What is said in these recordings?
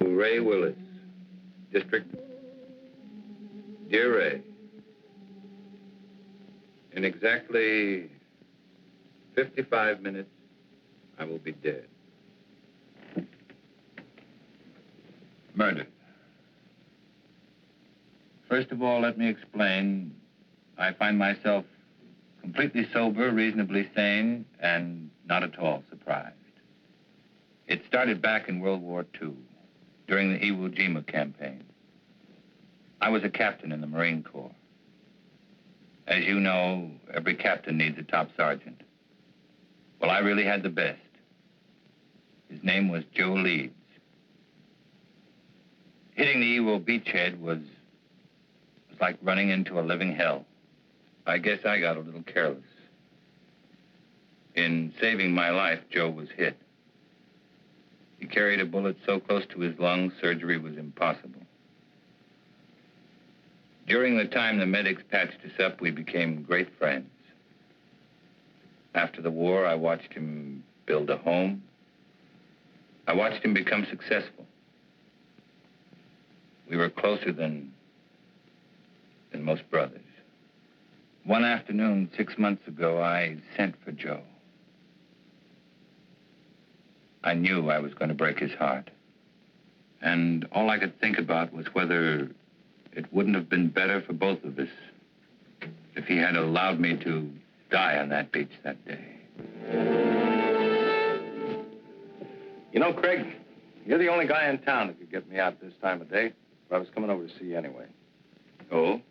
Ray Willis, District. Dear Ray, in exactly 55 minutes, I will be dead. Murdered. First of all, let me explain. I find myself completely sober, reasonably sane, and not at all surprised. It started back in World War II, during the Iwo Jima campaign. I was a captain in the Marine Corps. As you know, every captain needs a top sergeant. Well, I really had the best. His name was Joe Leeds. Hitting the Iwo beachhead was like running into a living hell. I guess I got a little careless. In saving my life, Joe was hit. He carried a bullet so close to his lungs, surgery was impossible. During the time the medics patched us up, we became great friends. After the war, I watched him build a home. I watched him become successful. We were closer than most brothers. One afternoon, 6 months ago, I sent for Joe. I knew I was going to break his heart. And all I could think about was whether it wouldn't have been better for both of us if he had allowed me to die on that beach that day. You know, Craig, you're the only guy in town that could get me out this time of day. But I was coming over to see you anyway. Oh?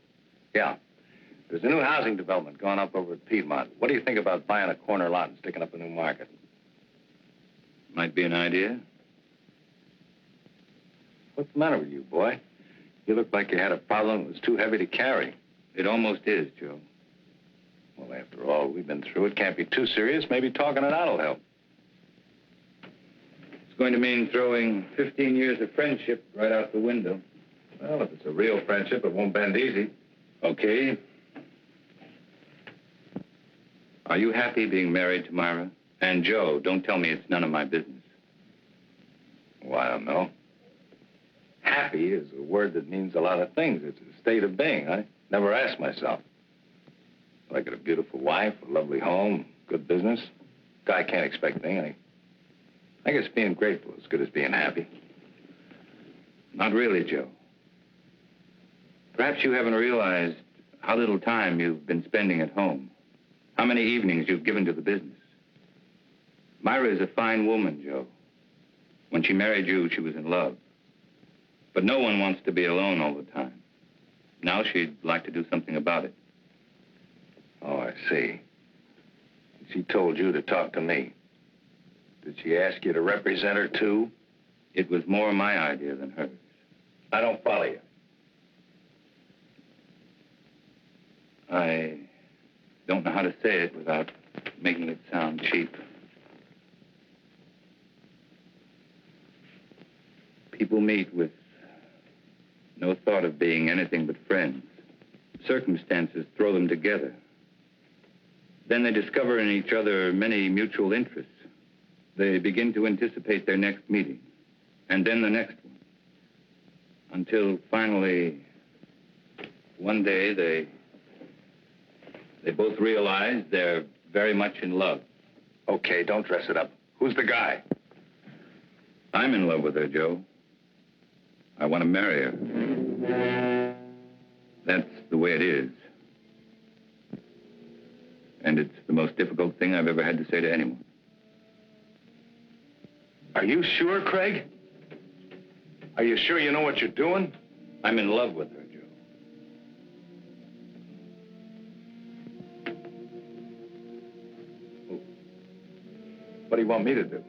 Yeah. There's a new housing development going up over at Piedmont. What do you think about buying a corner lot and sticking up a new market? Might be an idea. What's the matter with you, boy? You look like you had a problem that was too heavy to carry. It almost is, Joe. Well, after all we've been through, it can't be too serious. Maybe talking it out will help. It's going to mean throwing 15 years of friendship right out the window. Well, if it's a real friendship, it won't bend easy. Okay. Are you happy being married to Myra? And Joe, don't tell me it's none of my business. Well, I don't know. Happy is a word that means a lot of things. It's a state of being. I never asked myself. I got a beautiful wife, a lovely home, good business. Guy can't expect anything. I guess being grateful is as good as being happy. Not really, Joe. Perhaps you haven't realized how little time you've been spending at home. How many evenings you've given to the business. Myra is a fine woman, Joe. When she married you, she was in love. But no one wants to be alone all the time. Now she'd like to do something about it. Oh, I see. She told you to talk to me. Did she ask you to represent her, too? It was more my idea than hers. I don't follow you. I don't know how to say it without making it sound cheap. People meet with no thought of being anything but friends. Circumstances throw them together. Then they discover in each other many mutual interests. They begin to anticipate their next meeting, and then the next one. Until finally, one day, they both realize they're very much in love. Okay, don't dress it up. Who's the guy? I'm in love with her, Joe. I want to marry her. That's the way it is. And it's the most difficult thing I've ever had to say to anyone. Are you sure, Craig? Are you sure you know what you're doing? I'm in love with her, Joe. What do you want me to do?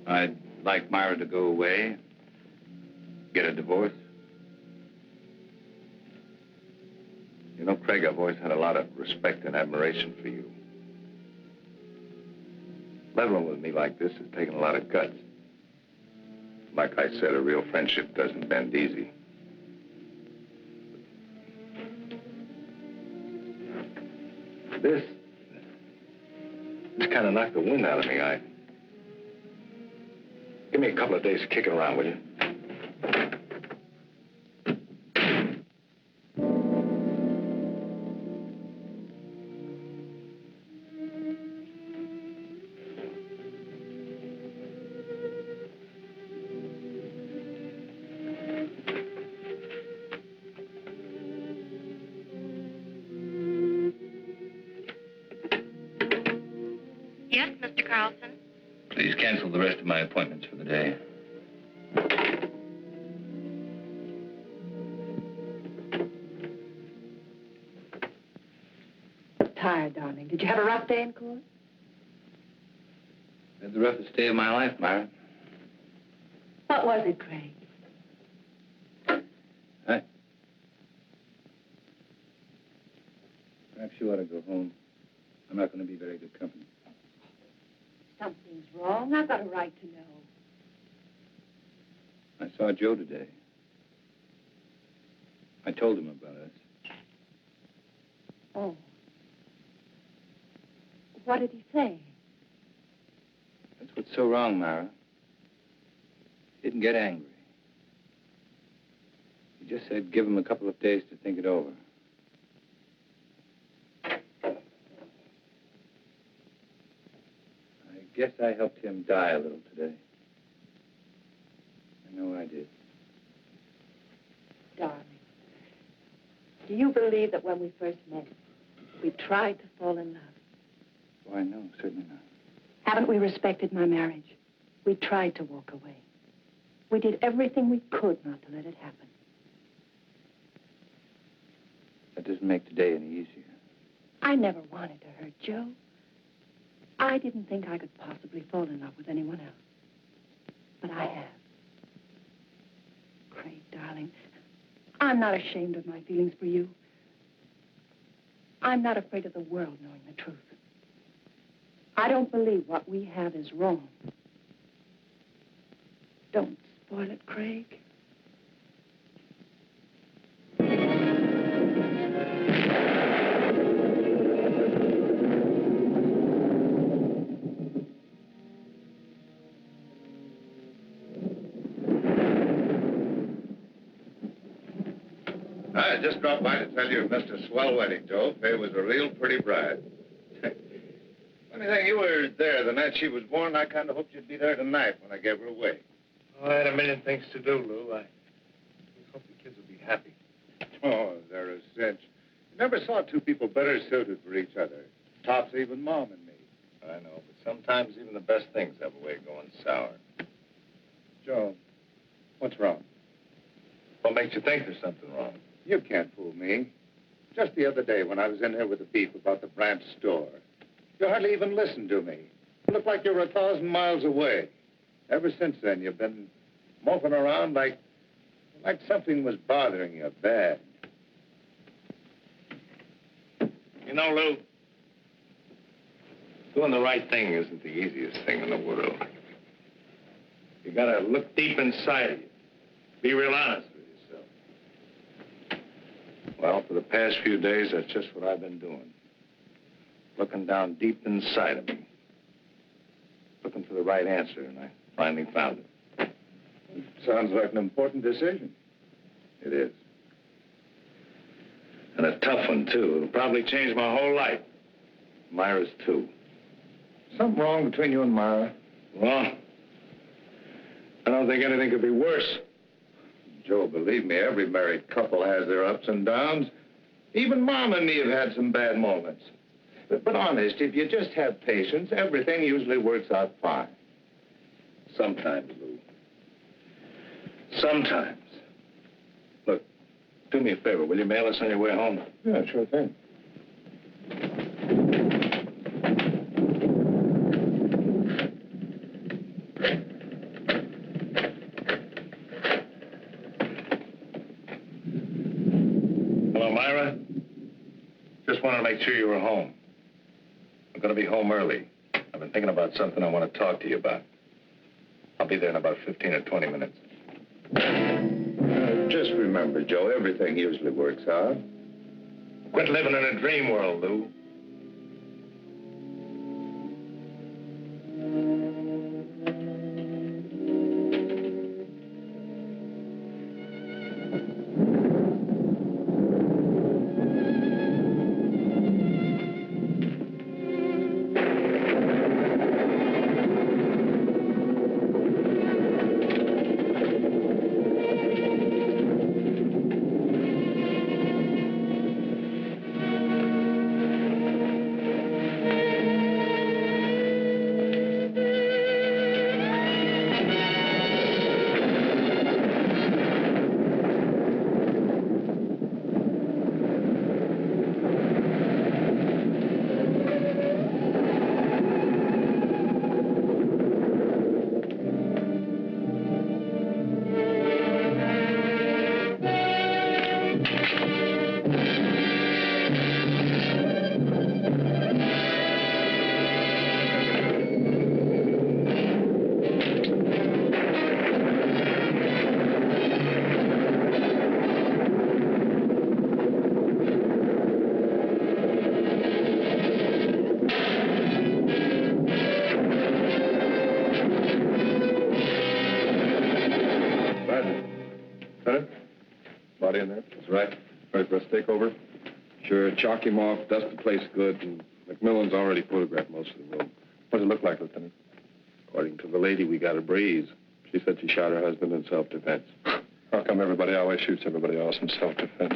I'd like Myra to go away, get a divorce. You know, Craig, I've always had a lot of respect and admiration for you. Leveling with me like this has taken a lot of guts. Like I said, a real friendship doesn't bend easy. It's kind of knocked the wind out of me. Give me a couple of days kicking around, will you? Yes, Mr. Carlson? Please cancel the rest of my appointments for the day. Tired, darling. Did you have a rough day in court? Had the roughest day of my life, Myra. What was it, Craig? Perhaps you ought to go home. I'm not going to be very good company. Something's wrong. I've got a right to know. I saw Joe today. I told him about us. Oh. What did he say? That's what's so wrong, Myra. He didn't get angry. He just said give him a couple of days to think it over. I guess I helped him die a little today. I know I did. Darling, do you believe that when we first met, we tried to fall in love? Why, no, certainly not. Haven't we respected my marriage? We tried to walk away. We did everything we could not to let it happen. That doesn't make today any easier. I never wanted to hurt Joe. I didn't think I could possibly fall in love with anyone else. But I have. Craig, darling, I'm not ashamed of my feelings for you. I'm not afraid of the world knowing the truth. I don't believe what we have is wrong. Don't spoil it, Craig. I just dropped by to tell you it missed a swell wedding, Joe. Faye was a real pretty bride. Funny thing, you were there the night she was born. I kind of hoped you'd be there tonight when I gave her away. Oh, I had a million things to do, Lou. I hope the kids will be happy. Oh, they're a cinch. You never saw two people better suited for each other. Tops even Mom and me. I know, but sometimes even the best things have a way of going sour. Joe, what's wrong? What makes you think there's something wrong? You can't fool me. Just the other day when I was in here with the beef about the branch store, you hardly even listened to me. You looked like you were 1,000 miles away. Ever since then, you've been moping around like something was bothering you bad. You know, Lou, doing the right thing isn't the easiest thing in the world. You gotta look deep inside of you. Be real honest with yourself. Well, for the past few days, that's just what I've been doing. Looking down deep inside of me. Looking for the right answer, and I finally found it. Sounds like an important decision. It is. And a tough one, too. It'll probably change my whole life. Myra's too. Something wrong between you and Myra? Well, I don't think anything could be worse. Joe, believe me, every married couple has their ups and downs. Even Mom and me have had some bad moments. But honest, if you just have patience, everything usually works out fine. Sometimes, Lou. Sometimes. Look, do me a favor. Will you mail us on your way home? Yeah, sure thing. Hello, Myra. Just wanted to make sure you were home. I'm going to be home early. I've been thinking about something I want to talk to you about. I'll be there in about 15 or 20 minutes. Just remember, Joe, everything usually works out. Quit living in a dream world, Lou. everybody in there? That's right. Ready for us to take over? Sure, chalk him off, dust the place good, and McMillan's already photographed most of the room. What does it look like, Lieutenant? According to the lady, we got a breeze. She said she shot her husband in self-defense. How come everybody always shoots everybody else in self-defense?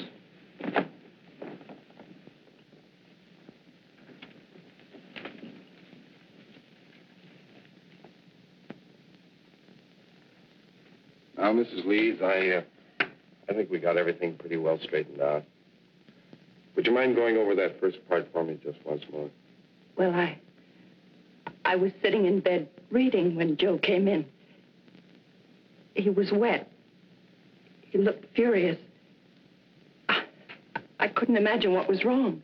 Now, Mrs. Leeds, I think we got everything pretty well straightened out. Would you mind going over that first part for me just once more? Well, I was sitting in bed reading when Joe came in. He was wet. He looked furious. I couldn't imagine what was wrong.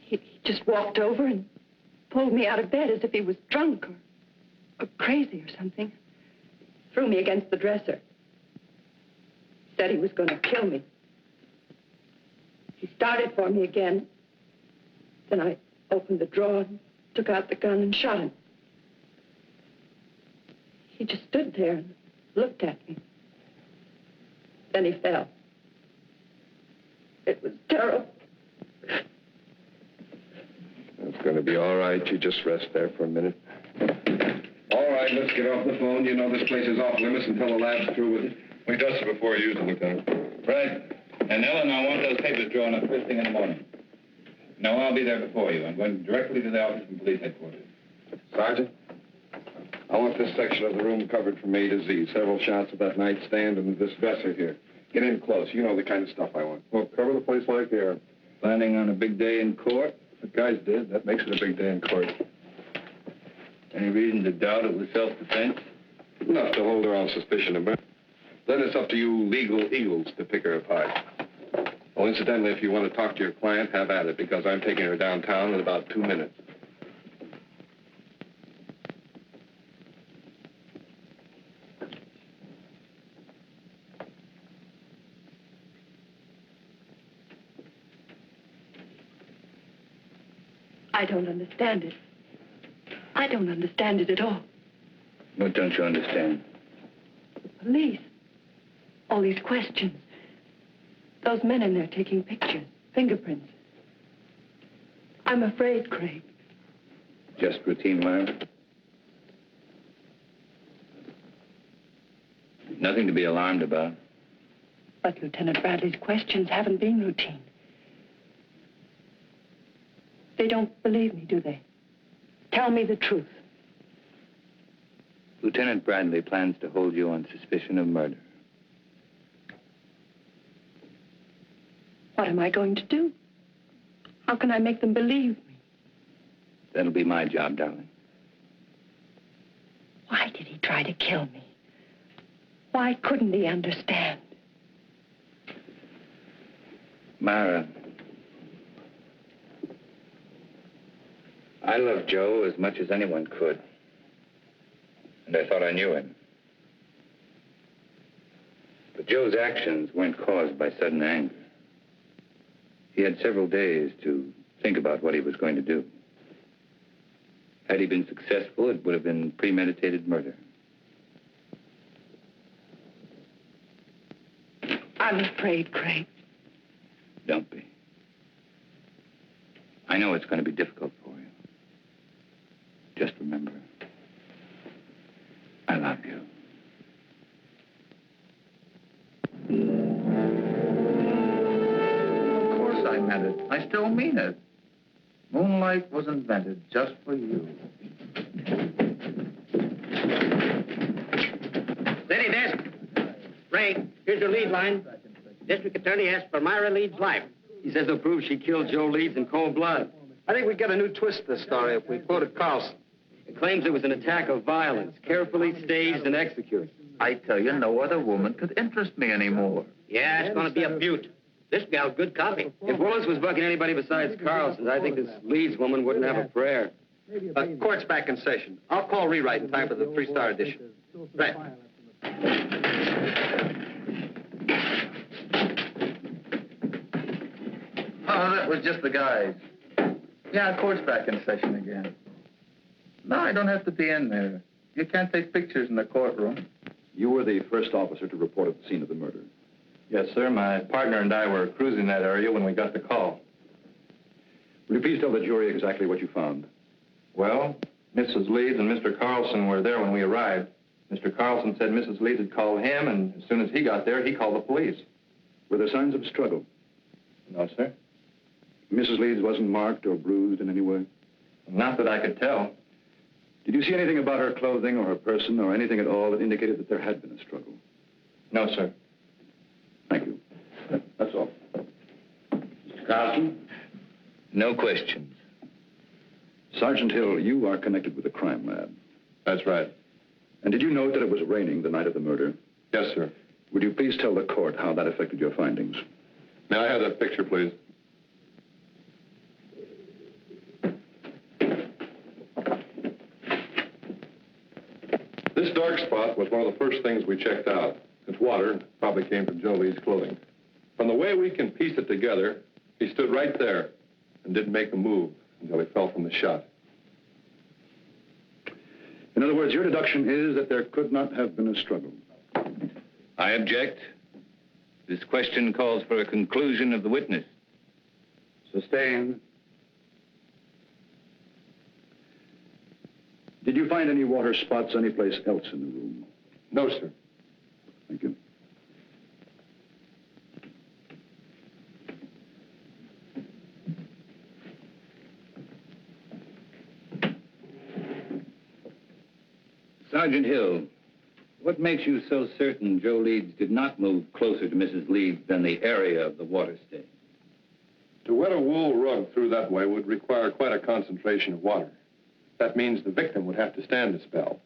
He just walked over and pulled me out of bed as if he was drunk or crazy or something. Threw me against the dresser. Said he was going to kill me. He started for me again. Then I opened the drawer and took out the gun and shot him. He just stood there and looked at me. Then he fell. It was terrible. It's going to be all right. You just rest there for a minute. All right, let's get off the phone. You know this place is off limits until the lab's through with it. We dusted before you used it, Lieutenant. Right. And Ellen, I want those papers drawn up first thing in the morning. No, I'll be there before you. I'm going directly to the office from police headquarters. Sergeant, I want this section of the room covered from A to Z. Several shots of that nightstand and this dresser here. Get in close. You know the kind of stuff I want. Well, cover the place like the air. Planning on a big day in court? The guys did. That makes it a big day in court. Any reason to doubt it was self-defense? Enough to hold her on suspicion of murder. Then it's up to you legal eagles to pick her apart. Oh, incidentally, if you want to talk to your client, have at it, because I'm taking her downtown in about 2 minutes. I don't understand it. I don't understand it at all. What don't you understand? The police. All these questions. Those men in there taking pictures, fingerprints. I'm afraid, Craig. Just routine, Myra? Nothing to be alarmed about. But Lieutenant Bradley's questions haven't been routine. They don't believe me, do they? Tell me the truth. Lieutenant Bradley plans to hold you on suspicion of murder. What am I going to do? How can I make them believe me? That'll be my job, darling. Why did he try to kill me? Why couldn't he understand? Myra, I love Joe as much as anyone could. And I thought I knew him. But Joe's actions weren't caused by sudden anger. He had several days to think about what he was going to do. Had he been successful, it would have been premeditated murder. I'm afraid, Craig. Don't be. I know it's going to be difficult for you. Just remember, I love you. Of course I meant it. I still mean it. Moonlight was invented just for you. Steady, desk. Ray, here's your lead line. District Attorney asks for Myra Leeds' life. He says he'll prove she killed Joe Leeds in cold blood. I think we get a new twist to the story if we quoted Carlson. It claims it was an attack of violence, carefully staged and executed. I tell you, no other woman could interest me anymore. Yeah, it's going to be a beaut. This gal's good copy. If Willis was bucking anybody besides Carlson, I think this Leeds woman wouldn't have a prayer. Court's back in session. I'll call rewrite in time for the 3-star edition. Right. Oh, that was just the guys. Yeah, court's back in session again. No, I don't have to be in there. You can't take pictures in the courtroom. You were the first officer to report at the scene of the murder. Yes, sir. My partner and I were cruising that area when we got the call. Will you please tell the jury exactly what you found? Well, Mrs. Leeds and Mr. Carlson were there when we arrived. Mr. Carlson said Mrs. Leeds had called him, and as soon as he got there, he called the police. Were there signs of struggle? No, sir. Mrs. Leeds wasn't marked or bruised in any way? Not that I could tell. Did you see anything about her clothing or her person or anything at all that indicated that there had been a struggle? No, sir. Thank you. That's all. Mr. Carlson? No questions. Sergeant Hill, you are connected with the crime lab. That's right. And did you note that it was raining the night of the murder? Yes, sir. Would you please tell the court how that affected your findings? May I have that picture, please? This dark spot was one of the first things we checked out. It's water, probably came from Joe Lee's clothing. From the way we can piece it together, he stood right there and didn't make a move until he fell from the shot. In other words, your deduction is that there could not have been a struggle. I object. This question calls for a conclusion of the witness. Sustained. Did you find any water spots anyplace else in the room? No, sir. Thank you. Sergeant Hill, what makes you so certain Joe Leeds did not move closer to Mrs. Leeds than the area of the water stain? To wet a wool rug through that way would require quite a concentration of water. That means the victim would have to stand a spell.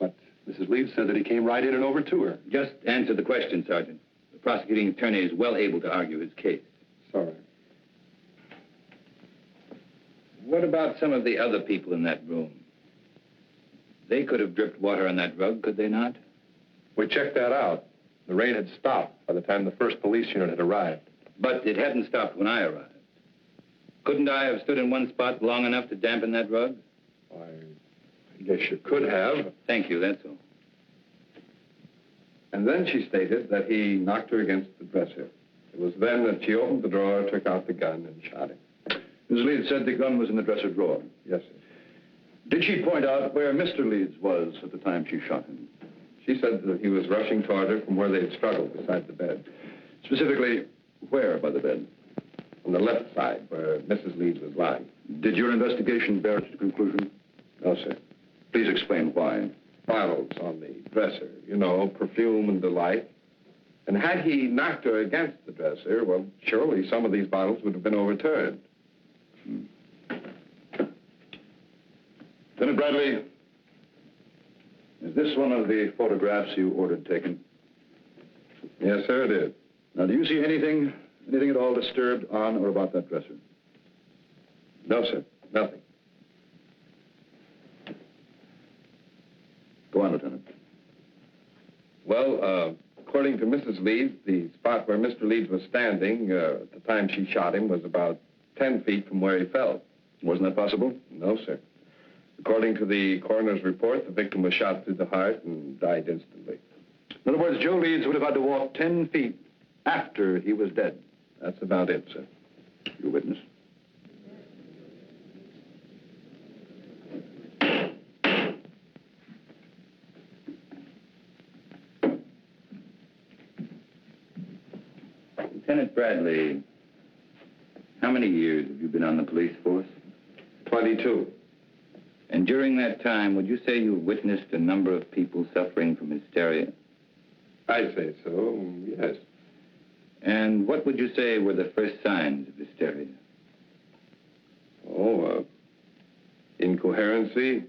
But Mrs. Leeds said that he came right in and over to her. Just answer the question, Sergeant. The prosecuting attorney is well able to argue his case. Sorry. What about some of the other people in that room? They could have dripped water on that rug, could they not? We checked that out. The rain had stopped by the time the first police unit had arrived. But it hadn't stopped when I arrived. Couldn't I have stood in one spot long enough to dampen that rug? I guess you could have. Thank you, that's all. And then she stated that he knocked her against the dresser. It was then that she opened the drawer, took out the gun, and shot him. Ms. Leeds said the gun was in the dresser drawer. Yes, sir. Did she point out where Mr. Leeds was at the time she shot him? She said that he was rushing toward her from where they had struggled beside the bed. Specifically, where by the bed? On the left side, where Mrs. Leeds was lying. Did your investigation bear its conclusion? No, sir. Please explain why. Bottles on the dresser, you know, perfume and delight. And had he knocked her against the dresser, well, surely some of these bottles would have been overturned. Lieutenant Bradley, is this one of the photographs you ordered taken? Yes, sir, it is. Now, do you see anything at all disturbed on or about that dresser? No, sir, nothing. Go on, Lieutenant. Well, according to Mrs. Leeds, the spot where Mr. Leeds was standing at the time she shot him was about 10 feet from where he fell. Wasn't that possible? No, sir. According to the coroner's report, the victim was shot through the heart and died instantly. In other words, Joe Leeds would have had to walk 10 feet after he was dead. That's about it, sir. You witness? Lieutenant Bradley, how many years have you been on the police force? 22. And during that time, would you say you witnessed a number of people suffering from hysteria? I'd say so, yes. And what would you say were the first signs of hysteria? Oh, incoherency,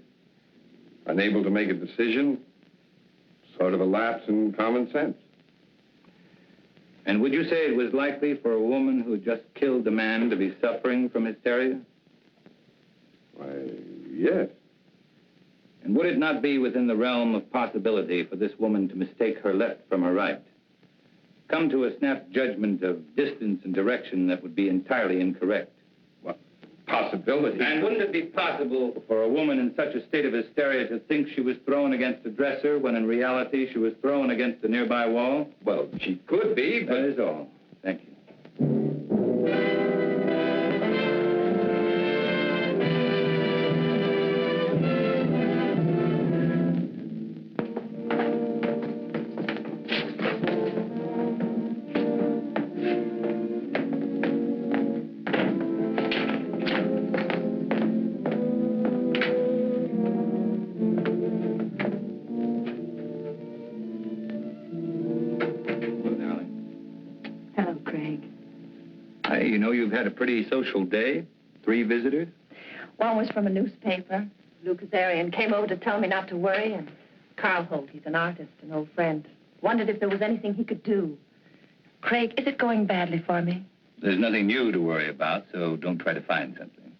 unable to make a decision, sort of a lapse in common sense. And would you say it was likely for a woman who just killed a man to be suffering from hysteria? Why, yes. And would it not be within the realm of possibility for this woman to mistake her left from her right? Come to a snap judgment of distance and direction that would be entirely incorrect? Well, possibility. And wouldn't it be possible for a woman in such a state of hysteria to think she was thrown against a dresser when in reality she was thrown against a nearby wall? Well, she could be, but... That is all. Thank you. You know you've had a pretty social day. 3 visitors. One was from a newspaper. Lou Kazarian came over to tell me not to worry, and Carl Holt, he's an artist, an old friend, wondered if there was anything he could do. Craig, is it going badly for me? There's nothing new to worry about, so don't try to find something.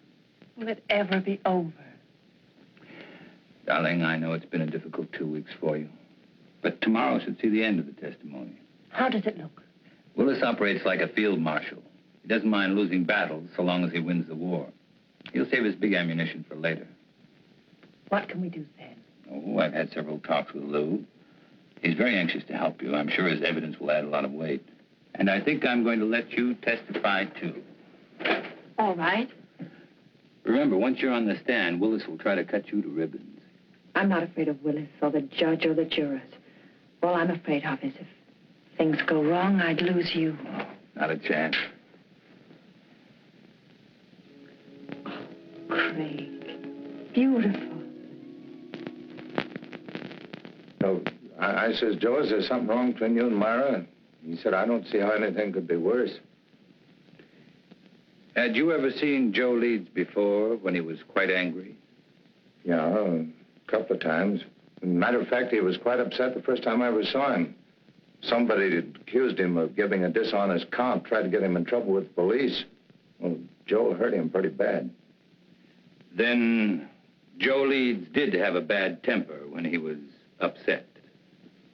Will it ever be over? Darling, I know it's been a difficult 2 weeks for you, but tomorrow should see the end of the testimony. How does it look? Willis operates like a field marshal. He doesn't mind losing battles so long as he wins the war. He'll save his big ammunition for later. What can we do then? Oh, I've had several talks with Lou. He's very anxious to help you. I'm sure his evidence will add a lot of weight. And I think I'm going to let you testify, too. All right. Remember, once you're on the stand, Willis will try to cut you to ribbons. I'm not afraid of Willis or the judge or the jurors. All I'm afraid of is if things go wrong, I'd lose you. Not a chance. Craig, beautiful. So I says, Joe, is there something wrong between you and Myra? He said, I don't see how anything could be worse. Had you ever seen Joe Leeds before when he was quite angry? Yeah, a couple of times. Matter of fact, he was quite upset the first time I ever saw him. Somebody had accused him of giving a dishonest count, tried to get him in trouble with the police. Well, Joe hurt him pretty bad. Then Joe Leeds did have a bad temper when he was upset.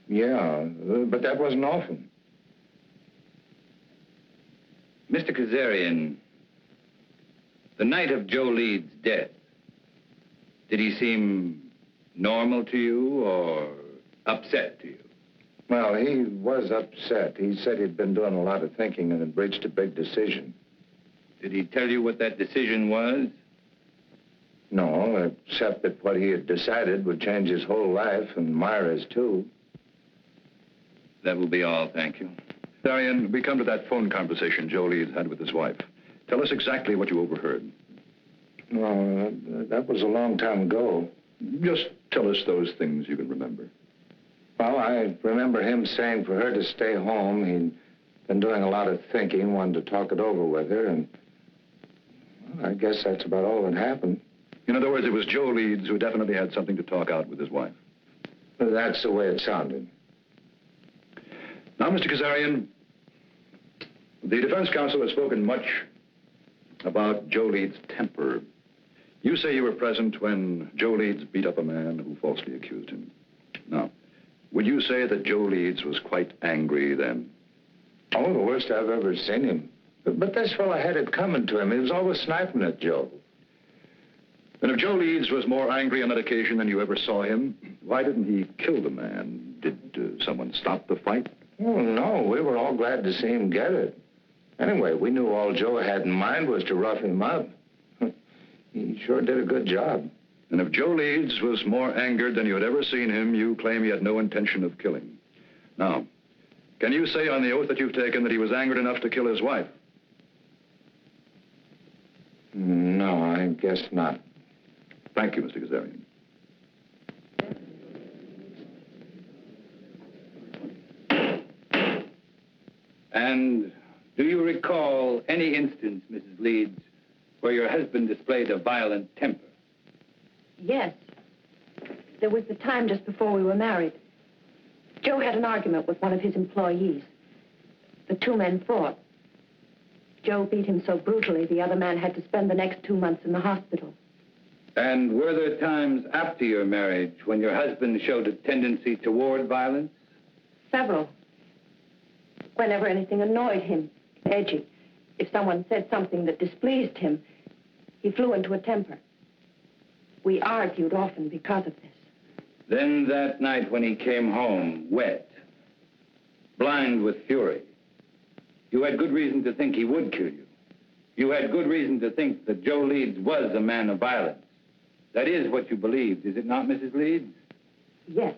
Yeah, but that wasn't often. Mr. Kazarian, the night of Joe Leeds' death, did he seem normal to you or upset to you? Well, he was upset. He said he'd been doing a lot of thinking and had reached a big decision. Did he tell you what that decision was? No, except that what he had decided would change his whole life, and Myra's, too. That will be all, thank you. Darian, we come to that phone conversation Joe Leeds had with his wife. Tell us exactly what you overheard. Well, that was a long time ago. Just tell us those things you can remember. Well, I remember him saying for her to stay home. He'd been doing a lot of thinking, wanted to talk it over with her, and well, I guess that's about all that happened. In other words, it was Joe Leeds who definitely had something to talk out with his wife. That's the way it sounded. Now, Mr. Kazarian, the defense counsel has spoken much about Joe Leeds' temper. You say you were present when Joe Leeds beat up a man who falsely accused him. Now, would you say that Joe Leeds was quite angry then? Oh, the worst I've ever seen him. But this fellow had it coming to him. He was always sniping at Joe. And if Joe Leeds was more angry on that occasion than you ever saw him, why didn't he kill the man? Did someone stop the fight? Oh, no. We were all glad to see him get it. Anyway, we knew all Joe had in mind was to rough him up. He sure did a good job. And if Joe Leeds was more angered than you had ever seen him, you claim he had no intention of killing. Now, can you say on the oath that you've taken that he was angered enough to kill his wife? No, I guess not. Thank you, Mr. Kazarian. And do you recall any instance, Mrs. Leeds, where your husband displayed a violent temper? Yes. There was the time just before we were married. Joe had an argument with one of his employees. The 2 men fought. Joe beat him so brutally, the other man had to spend the next 2 months in the hospital. And were there times after your marriage when your husband showed a tendency toward violence? Several. Whenever anything annoyed him, edgy. If someone said something that displeased him, He flew into a temper. We argued often because of this. Then that night when he came home, wet, blind with fury, you had good reason to think he would kill you. You had good reason to think that Joe Leeds was a man of violence. That is what you believed, is it not, Mrs. Leeds? Yes.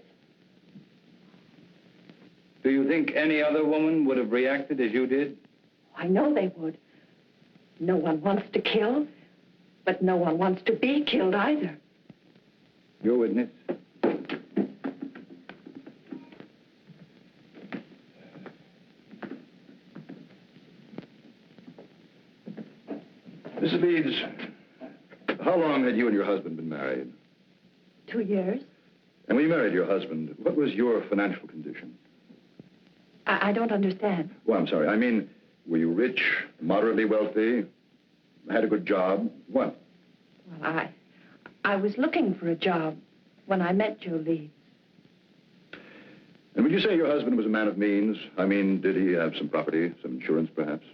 Do you think any other woman would have reacted as you did? I know they would. No one wants to kill, but no one wants to be killed either. Your witness. Mrs. Leeds, how long had you and your husband been married? 2 years. And when you married your husband, what was your financial condition? I don't understand. Well, I'm sorry. I mean, were you rich, moderately wealthy, had a good job? What? Well, I was looking for a job when I met Joe Leeds. And would you say your husband was a man of means? I mean, did he have some property, some insurance, perhaps?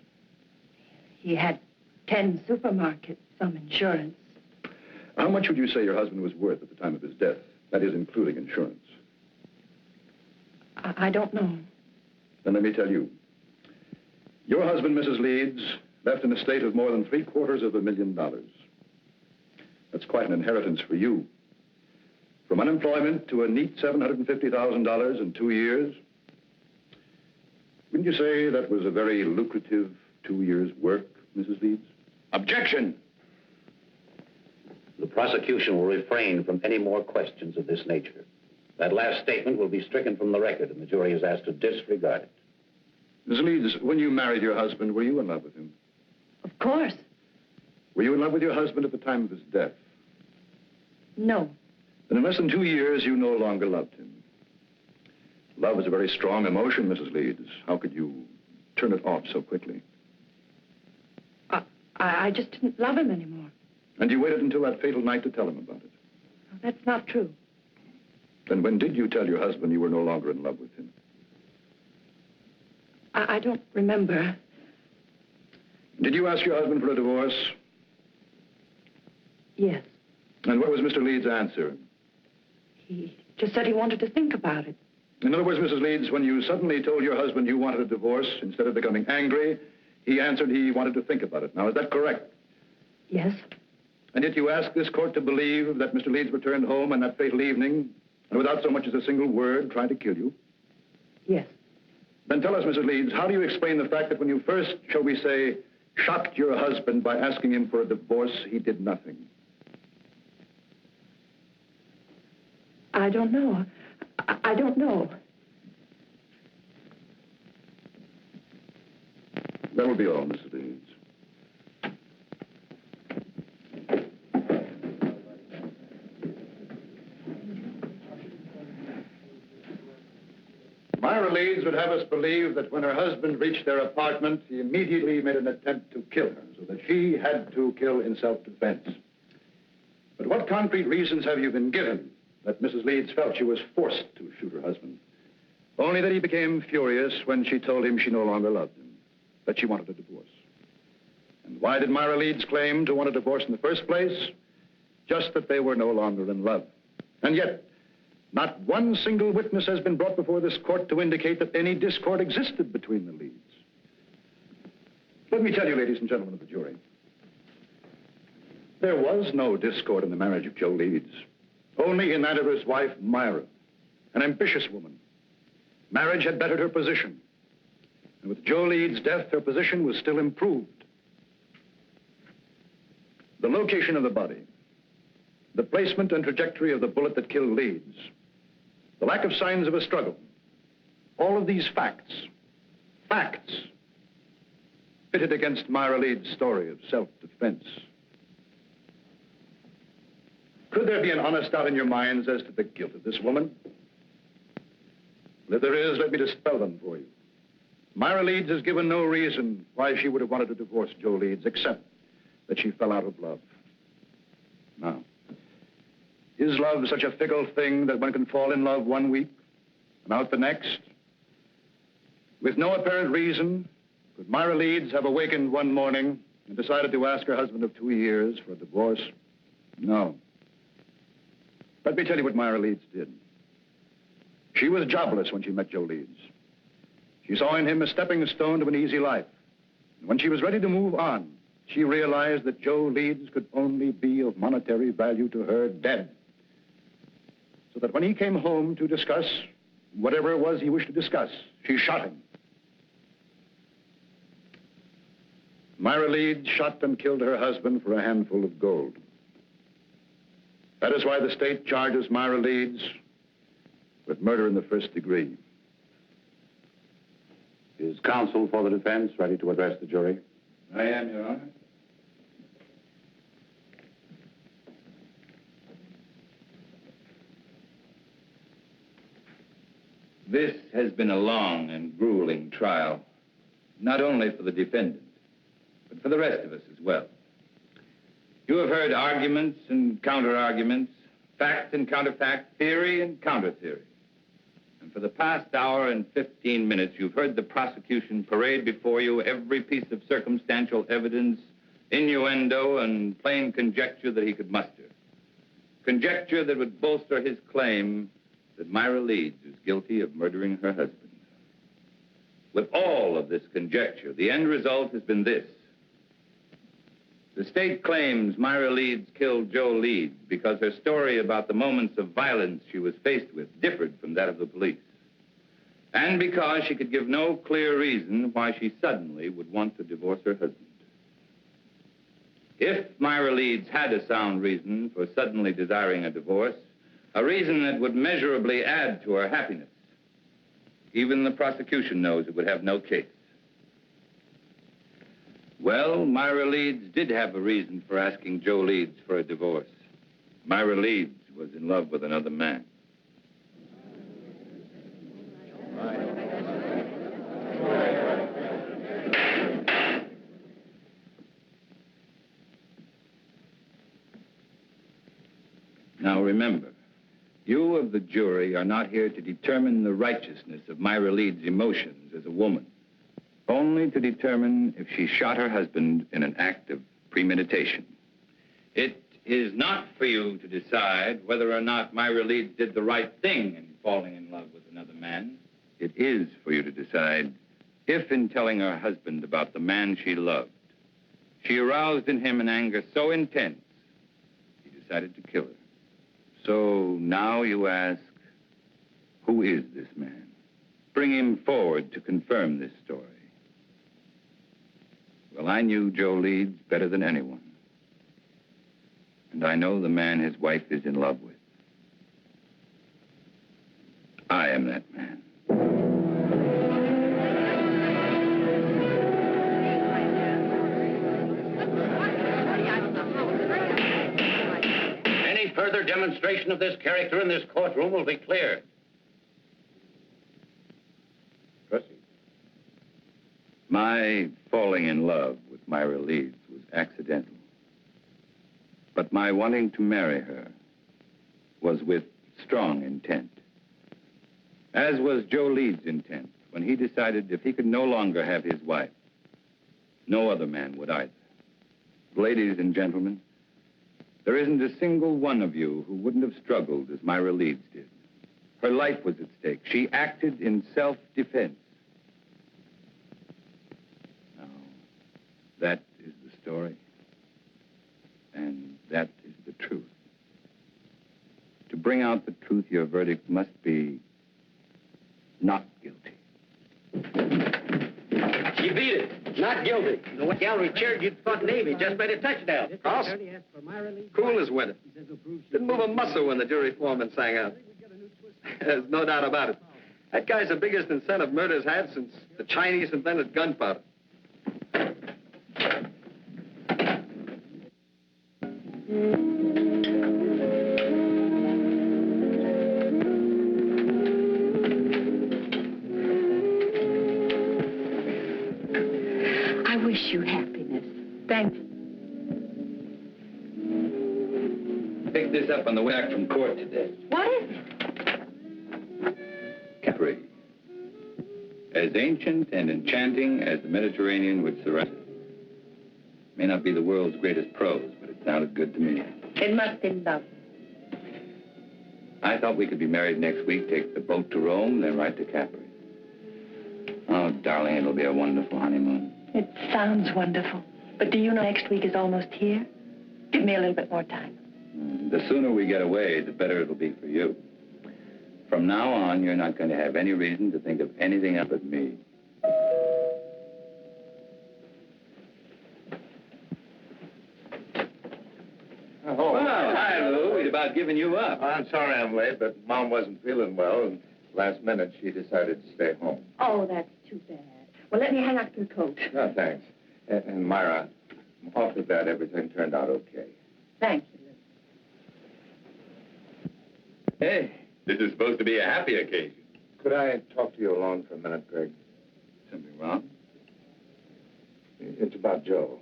He had 10 supermarkets, some insurance. How much would you say your husband was worth at the time of his death? That is, including insurance. I don't know. Then let me tell you. Your husband, Mrs. Leeds, left an estate of more than $750,000. That's quite an inheritance for you. From unemployment to a neat $750,000 in 2 years. Wouldn't you say that was a very lucrative 2 years' work, Mrs. Leeds? Objection! The prosecution will refrain from any more questions of this nature. That last statement will be stricken from the record, and the jury is asked to disregard it. Mrs. Leeds, when you married your husband, were you in love with him? Of course. Were you in love with your husband at the time of his death? No. Then in less than 2 years, you no longer loved him. Love is a very strong emotion, Mrs. Leeds. How could you turn it off so quickly? I just didn't love him anymore. And you waited until that fatal night to tell him about it. That's not true. Then when did you tell your husband you were no longer in love with him? I don't remember. Did you ask your husband for a divorce? Yes. And what was Mr. Leeds' answer? He just said he wanted to think about it. In other words, Mrs. Leeds, when you suddenly told your husband you wanted a divorce, instead of becoming angry, he answered he wanted to think about it. Now, is that correct? Yes. And yet you asked this court to believe that Mr. Leeds returned home on that fatal evening, and without so much as a single word, tried to kill you? Yes. Then tell us, Mrs. Leeds, how do you explain the fact that when you first, shall we say, shocked your husband by asking him for a divorce, he did nothing? I don't know. I don't know. That will be all, Mrs. Leeds. Myra Leeds would have us believe that when her husband reached their apartment, he immediately made an attempt to kill her, so that she had to kill in self-defense. But what concrete reasons have you been given that Mrs. Leeds felt she was forced to shoot her husband? Only that he became furious when she told him she no longer loved him, that she wanted a divorce. And why did Myra Leeds claim to want a divorce in the first place? Just that they were no longer in love. And yet, not one single witness has been brought before this court to indicate that any discord existed between the Leeds. Let me tell you, ladies and gentlemen of the jury, there was no discord in the marriage of Joe Leeds, only in that of his wife, Myra, an ambitious woman. Marriage had bettered her position, and with Joe Leeds' death, her position was still improved. The location of the body, the placement and trajectory of the bullet that killed Leeds, the lack of signs of a struggle, all of these facts pitted against Myra Leeds' story of self-defense. Could there be an honest doubt in your minds as to the guilt of this woman? Well, if there is, let me dispel them for you. Myra Leeds has given no reason why she would have wanted to divorce Joe Leeds, except that she fell out of love. Now, is love such a fickle thing that one can fall in love one week and out the next? With no apparent reason, could Myra Leeds have awakened one morning and decided to ask her husband of 2 years for a divorce? No. Let me tell you what Myra Leeds did. She was jobless when she met Joe Leeds. She saw in him a stepping stone to an easy life. And when she was ready to move on, she realized that Joe Leeds could only be of monetary value to her dead. So that when he came home to discuss whatever it was he wished to discuss, she shot him. Myra Leeds shot and killed her husband for a handful of gold. That is why the state charges Myra Leeds with murder in the first degree. Is counsel for the defense ready to address the jury? I am, Your Honor. This has been a long and grueling trial, not only for the defendant, but for the rest of us as well. You have heard arguments and counter-arguments, fact and counterfact, theory and counter-theory. And for the past hour and 15 minutes, you've heard the prosecution parade before you every piece of circumstantial evidence, innuendo, and plain conjecture that he could muster. Conjecture that would bolster his claim that Myra Leeds is guilty of murdering her husband. With all of this conjecture, the end result has been this. The state claims Myra Leeds killed Joe Leeds because her story about the moments of violence she was faced with differed from that of the police. And because she could give no clear reason why she suddenly would want to divorce her husband. If Myra Leeds had a sound reason for suddenly desiring a divorce, a reason that would measurably add to her happiness, even the prosecution knows it would have no case. Well, Myra Leeds did have a reason for asking Joe Leeds for a divorce. Myra Leeds was in love with another man. Now remember, you of the jury are not here to determine the righteousness of Myra Leeds' emotions as a woman, only to determine if she shot her husband in an act of premeditation. It is not for you to decide whether or not Myra Leeds did the right thing in falling in love with another man. It is for you to decide if, in telling her husband about the man she loved, she aroused in him an anger so intense, he decided to kill her. So now you ask, who is this man? Bring him forward to confirm this story. Well, I knew Joe Leeds better than anyone. And I know the man his wife is in love with. I am that man. Any further demonstration of this character in this courtroom will be clear. Proceed. My falling in love with Myra Leeds was accidental. But my wanting to marry her was with strong intent. As was Joe Leeds' intent when he decided if he could no longer have his wife, no other man would either. Ladies and gentlemen, there isn't a single one of you who wouldn't have struggled as Myra Leeds did. Her life was at stake. She acted in self-defense. Now, that is the story. And that is the truth. To bring out the truth, your verdict must be not guilty. She beat it. Not guilty. The way gallery cheered, you'd thought Navy just made a touchdown. Cross? Cool as winter. Didn't move a muscle when the jury foreman sang out. There's no doubt about it. That guy's the biggest incentive murder's had since the Chinese invented gunpowder. I wish you happiness. Thanks. Pick this up on the way back from court today. What is it? Capri. As ancient and enchanting as the Mediterranean would surround it. May not be the world's greatest prose, but it sounded good to me. It must be love. I thought we could be married next week, take the boat to Rome, then right to Capri. Oh, darling, it'll be a wonderful honeymoon. It sounds wonderful. But do you know next week is almost here? Give me a little bit more time. The sooner we get away, the better it'll be for you. From now on, you're not going to have any reason to think of anything else but me. Oh, Well, hi, Lou. We'd about given you up. I'm sorry I'm late, but Mom wasn't feeling well, and last minute she decided to stay home. Oh, that's too bad. Well, let me hang up your coat. No, thanks. And Myra, I'm awfully glad everything turned out okay. Thank you, Lou. Hey, this is supposed to be a happy occasion. Could I talk to you alone for a minute, Greg? Something wrong? It's about Joe.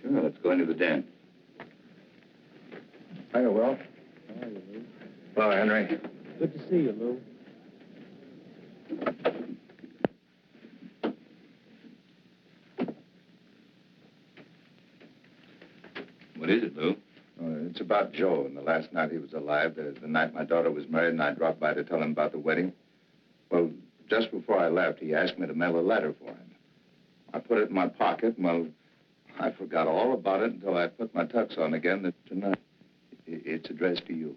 Sure, let's go into the den. Hiya, Will. How are you, Lou? Hello, Henry. Good to see you, Lou. What is it, Lou? It's about Joe and the last night he was alive, the night my daughter was married, and I dropped by to tell him about the wedding. Well, just before I left, he asked me to mail a letter for him. I put it in my pocket, and, well, I forgot all about it until I put my tux on again tonight. It's addressed to you.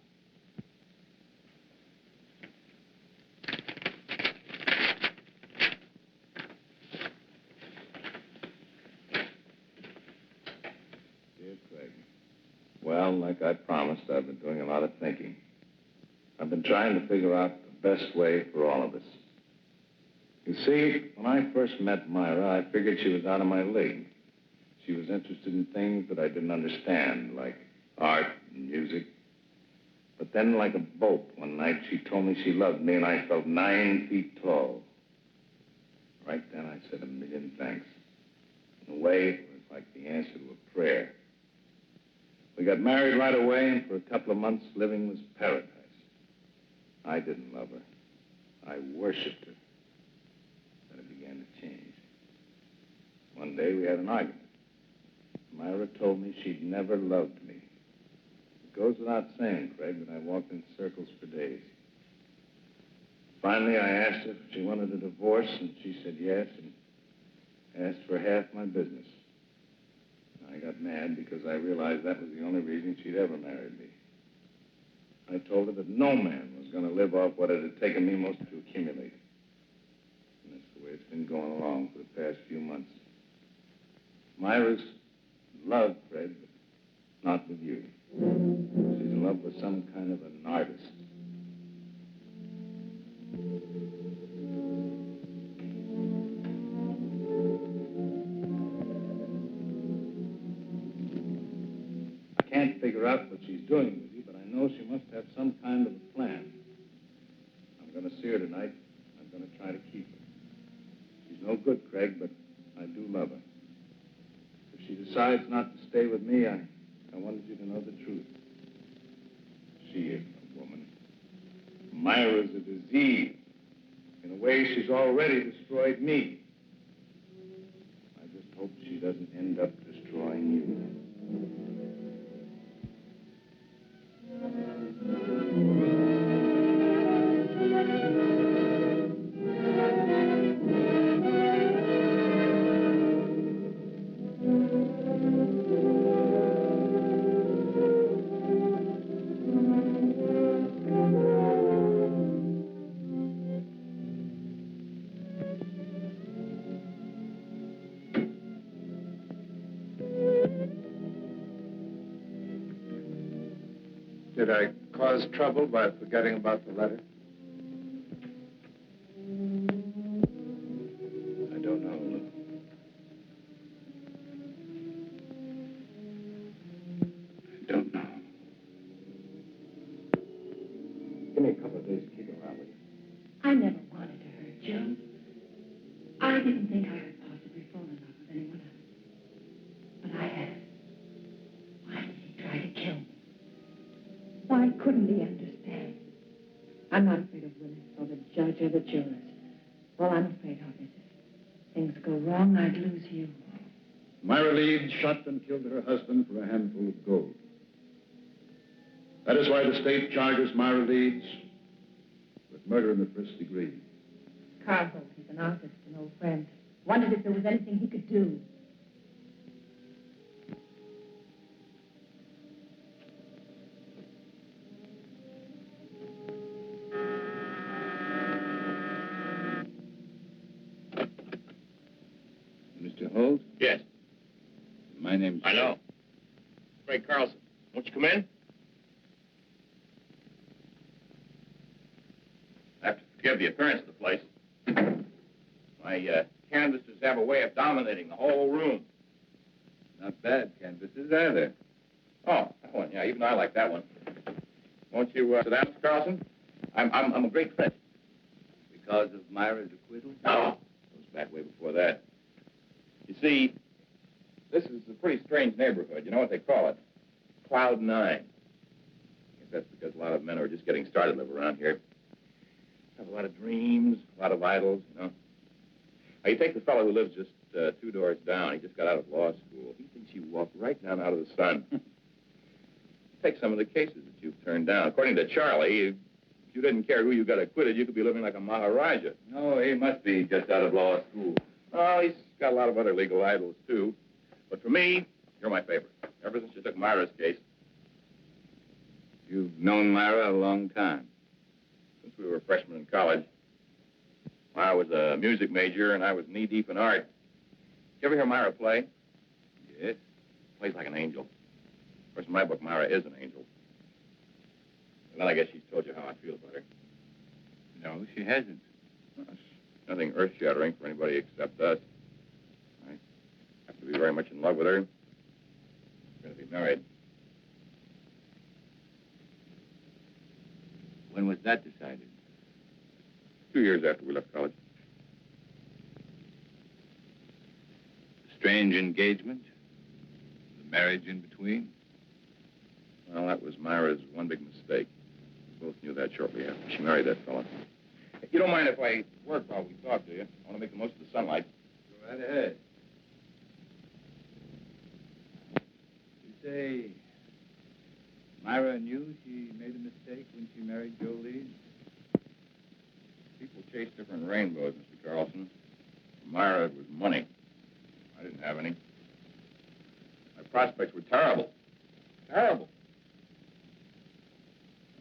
Dear Craig, well, like I promised, I've been doing a lot of thinking. I've been trying to figure out the best way for all of us. You see, when I first met Myra, I figured she was out of my league. She was interested in things that I didn't understand, like art and music. But then, like a bolt, one night, she told me she loved me, and I felt 9 feet tall. Right then, I said a million thanks. In a way, it was like the answer to a prayer. We got married right away, and for a couple of months, living was paradise. I didn't love her. I worshipped her. Then it began to change. One day, we had an argument. Myra told me she'd never loved me. It goes without saying, Craig, that I walked in circles for days. Finally, I asked her if she wanted a divorce, and she said yes, and asked for half my business. I got mad because I realized that was the only reason she'd ever married me. I told her that no man was going to live off what it had taken me most to accumulate. And that's the way it's been going along for the past few months. Myra's in love, Fred, but not with you. She's in love with some kind of an artist. I can't figure out what she's doing with you, but I know she must have some kind of a plan. I'm going to see her tonight. I'm going to try to keep her. She's no good, Craig, but I do love her. If she decides not to stay with me, I wanted you to know the truth. She isn't a woman. Myra's a disease. In a way, she's already destroyed me. I just hope she doesn't end up destroying you. Did I cause trouble by forgetting about the letter? I don't know, Lou. I don't know. Give me a couple of days to keep around with you. I never wanted to hurt Joe. I didn't think I could possibly fall in love with anyone else. But I have. Why did he try to kill me? Why couldn't he understand? I'm not afraid of Willis or the judge or the jurors. All I'm afraid of is if things go wrong, I'd lose you. Myra Leeds shot and killed her husband for a handful of gold. That is why the state charges Myra Leeds with murder in the first degree. Carlson, he's an artist, an old friend. Wondered if there was anything he could do. Mr. Holt? Yes. My name's... I know. Craig Carlson. Won't you come in? I have to forgive the appearance of the place. My canvases have a way of dominating the whole room. Not bad canvases either. Oh, that one. Yeah, even I like that one. Won't you sit down, Mr. Carlson? I'm a great friend. Because of Myra's acquittal? No. It goes back way before that. You see, this is a pretty strange neighborhood. You know what they call it? Cloud 9. I guess that's because a lot of men who are just getting started live around here. Have a lot of dreams, a lot of idols, you know. Now, you take the fellow who lives just 2 doors down. He just got out of law school. He thinks you walk right down out of the sun. Take some of the cases that you've turned down. According to Charlie, if you didn't care who you got acquitted, you could be living like a Maharaja. No, he must be just out of law school. Oh, he's got a lot of other legal idols, too. But for me, you're my favorite. Ever since you took Myra's case. You've known Myra a long time. Since we were freshmen in college. Myra was a music major, and I was knee-deep in art. You ever hear Myra play? Yes. Plays like an angel. Of course, in my book, Myra is an angel. And then I guess she's told you how I feel about her. No, she hasn't. Well, it's nothing earth-shattering for anybody except us. I have to be very much in love with her. We're going to be married. When was that decided? 2 years after we left college. Strange engagement? The marriage in between? Well, that was Myra's one big mistake. We both knew that shortly after she married that fella. You don't mind if I work while we talk, do you? I want to make the most of the sunlight. Go right ahead. You say Myra knew she made a mistake when she married Joe Leeds? People chase different rainbows, Mr. Carlson. For Myra, it was money. I didn't have any. My prospects were terrible. Terrible.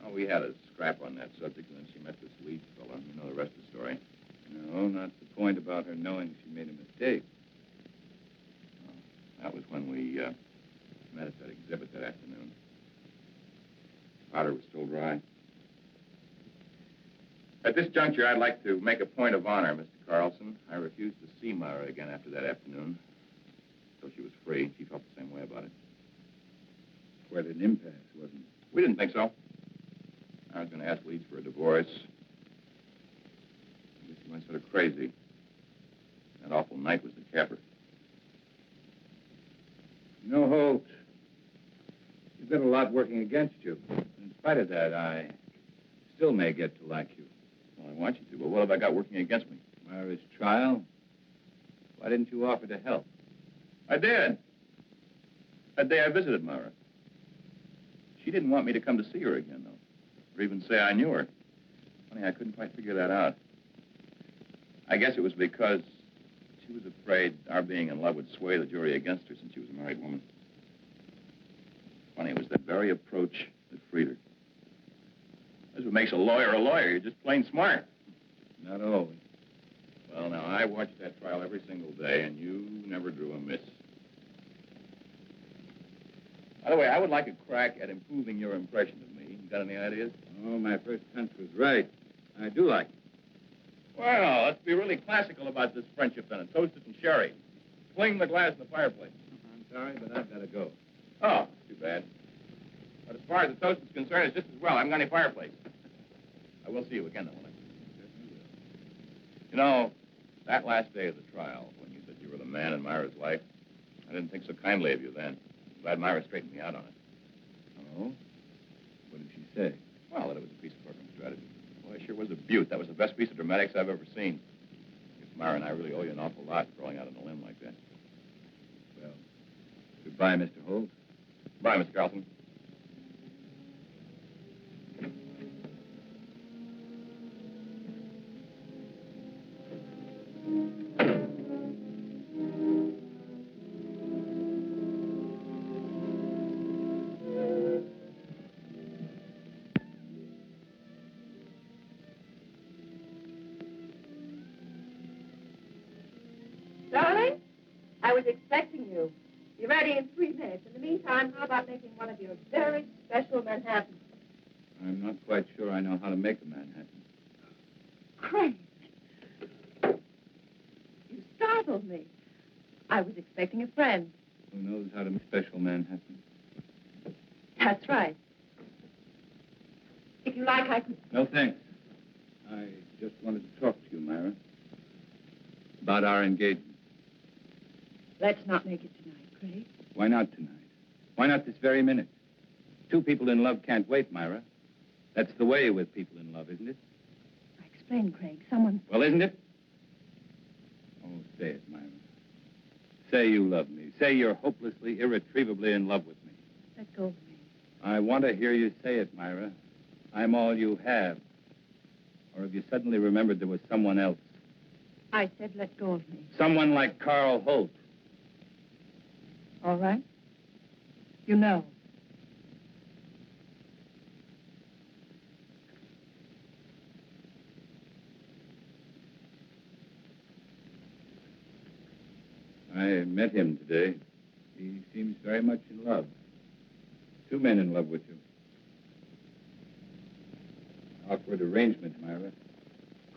Oh, we had a scrap on that subject, and then she met this Leeds fella. You know the rest of the story. No, not the point about her knowing she made a mistake. Oh, that was when we met at that exhibit that afternoon. Powder was still dry. At this juncture, I'd like to make a point of honor, Mr. Carlson. I refused to see Myra again after that afternoon. Until she was free. She felt the same way about it. Quite an impasse, wasn't it? We didn't think so. I was going to ask Leeds for a divorce. I guess he went sort of crazy. That awful night was the capper. You know, Holt, you've got a lot working against you. In spite of that, I still may get to like you. Well, I want you to, but what have I got working against me? Myra's trial. Why didn't you offer to help? I did. That day I visited Myra. She didn't want me to come to see her again, though. Or even say I knew her. Funny, I couldn't quite figure that out. I guess it was because she was afraid our being in love would sway the jury against her since she was a married woman. Funny, it was that very approach that freed her. That's what makes a lawyer a lawyer. You're just plain smart. Not always. Well, now, I watched that trial every single day, and you never drew a miss. By the way, I would like a crack at improving your impression of me. You got any ideas? Oh, my first hunch was right. I do like it. Well, let's be really classical about this friendship, then, and toast it in sherry. Fling the glass in the fireplace. I'm sorry, but I've got to go. Oh, too bad. But as far as the toast is concerned, it's just as well. I haven't got any fireplace. I will see you again, though, won't I? You know, that last day of the trial, when you said you were the man in Myra's life, I didn't think so kindly of you then. I'm glad Myra straightened me out on it. Oh? What did she say? Well, that it was a piece of program strategy. Boy, it sure was a beaut. That was the best piece of dramatics I've ever seen. I guess Myra and I really owe you an awful lot for going out on a limb like that. Well, Goodbye, Mr. Holt. Bye, Mr. Carlson. Darling, I was expecting you. Be ready in 3 minutes. In the meantime, how about making one of your very special Manhattans? I'm not quite sure I know how to make a Manhattan. Craig, you startled me. I was expecting a friend. Who knows how to make special Manhattan? That's right. If you like, I could... No, thanks. I just wanted to talk to you, Myra, about our engagement. Let's not make it tonight, Craig. Why not tonight? Why not this very minute? Two people in love can't wait, Myra. That's the way with people in love, isn't it? Explain, Craig. Someone... Well, isn't it? Oh, say it, Myra. Say you love me. Say you're hopelessly, irretrievably in love with me. Let go of me. I want to hear you say it, Myra. I'm all you have. Or have you suddenly remembered there was someone else? I said let go of me. Someone like Carl Holt. All right. You know. I met him today. He seems very much in love. Two men in love with you. Awkward arrangement, Myra.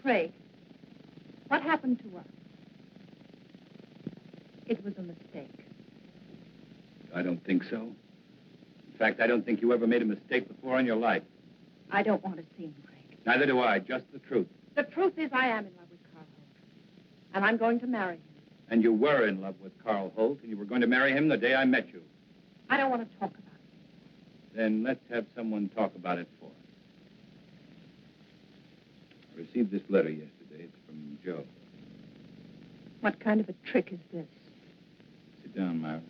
Craig, what happened to us? It was a mistake. I don't think so. In fact, I don't think you ever made a mistake before in your life. I don't want to see him, Craig. Neither do I. Just the truth. The truth is I am in love with Carl Holt. And I'm going to marry him. And you were in love with Carl Holt, and you were going to marry him the day I met you. I don't want to talk about it. Then let's have someone talk about it for us. I received this letter yesterday. It's from Joe. What kind of a trick is this? Sit down, Myra.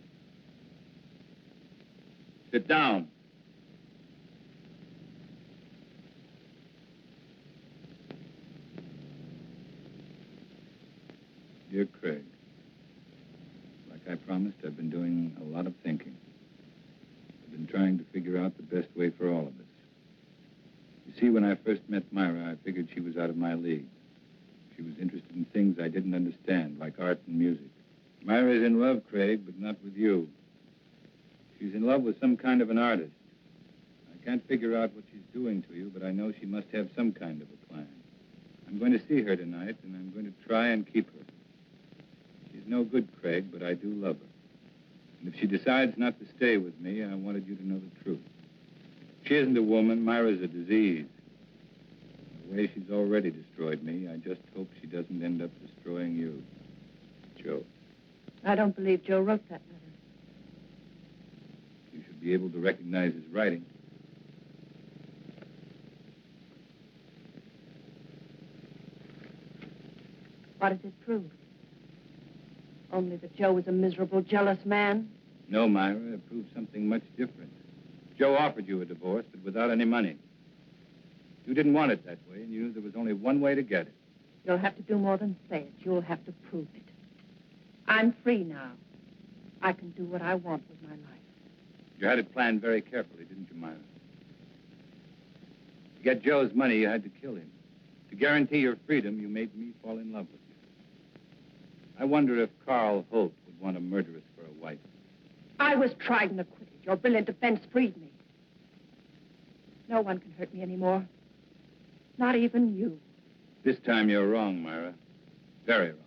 Sit down. Dear Craig, like I promised, I've been doing a lot of thinking. I've been trying to figure out the best way for all of us. You see, when I first met Myra, I figured she was out of my league. She was interested in things I didn't understand, like art and music. Myra's in love, Craig, but not with you. She's in love with some kind of an artist. I can't figure out what she's doing to you, but I know she must have some kind of a plan. I'm going to see her tonight, and I'm going to try and keep her. She's no good, Craig, but I do love her. And if she decides not to stay with me, I wanted you to know the truth. She isn't a woman. Myra's a disease. The way she's already destroyed me, I just hope she doesn't end up destroying you. Joe. I don't believe Joe wrote that letter. You should be able to recognize his writing. What does it prove? Only that Joe was a miserable, jealous man? No, Myra, it proves something much different. Joe offered you a divorce, but without any money. You didn't want it that way, and you knew there was only one way to get it. You'll have to do more than say it. You'll have to prove it. I'm free now. I can do what I want with my life. You had it planned very carefully, didn't you, Myra? To get Joe's money, you had to kill him. To guarantee your freedom, you made me fall in love with you. I wonder if Carl Holt would want a murderess for a wife. I was tried and acquitted. Your brilliant defense freed me. No one can hurt me anymore. Not even you. This time you're wrong, Myra. Very wrong.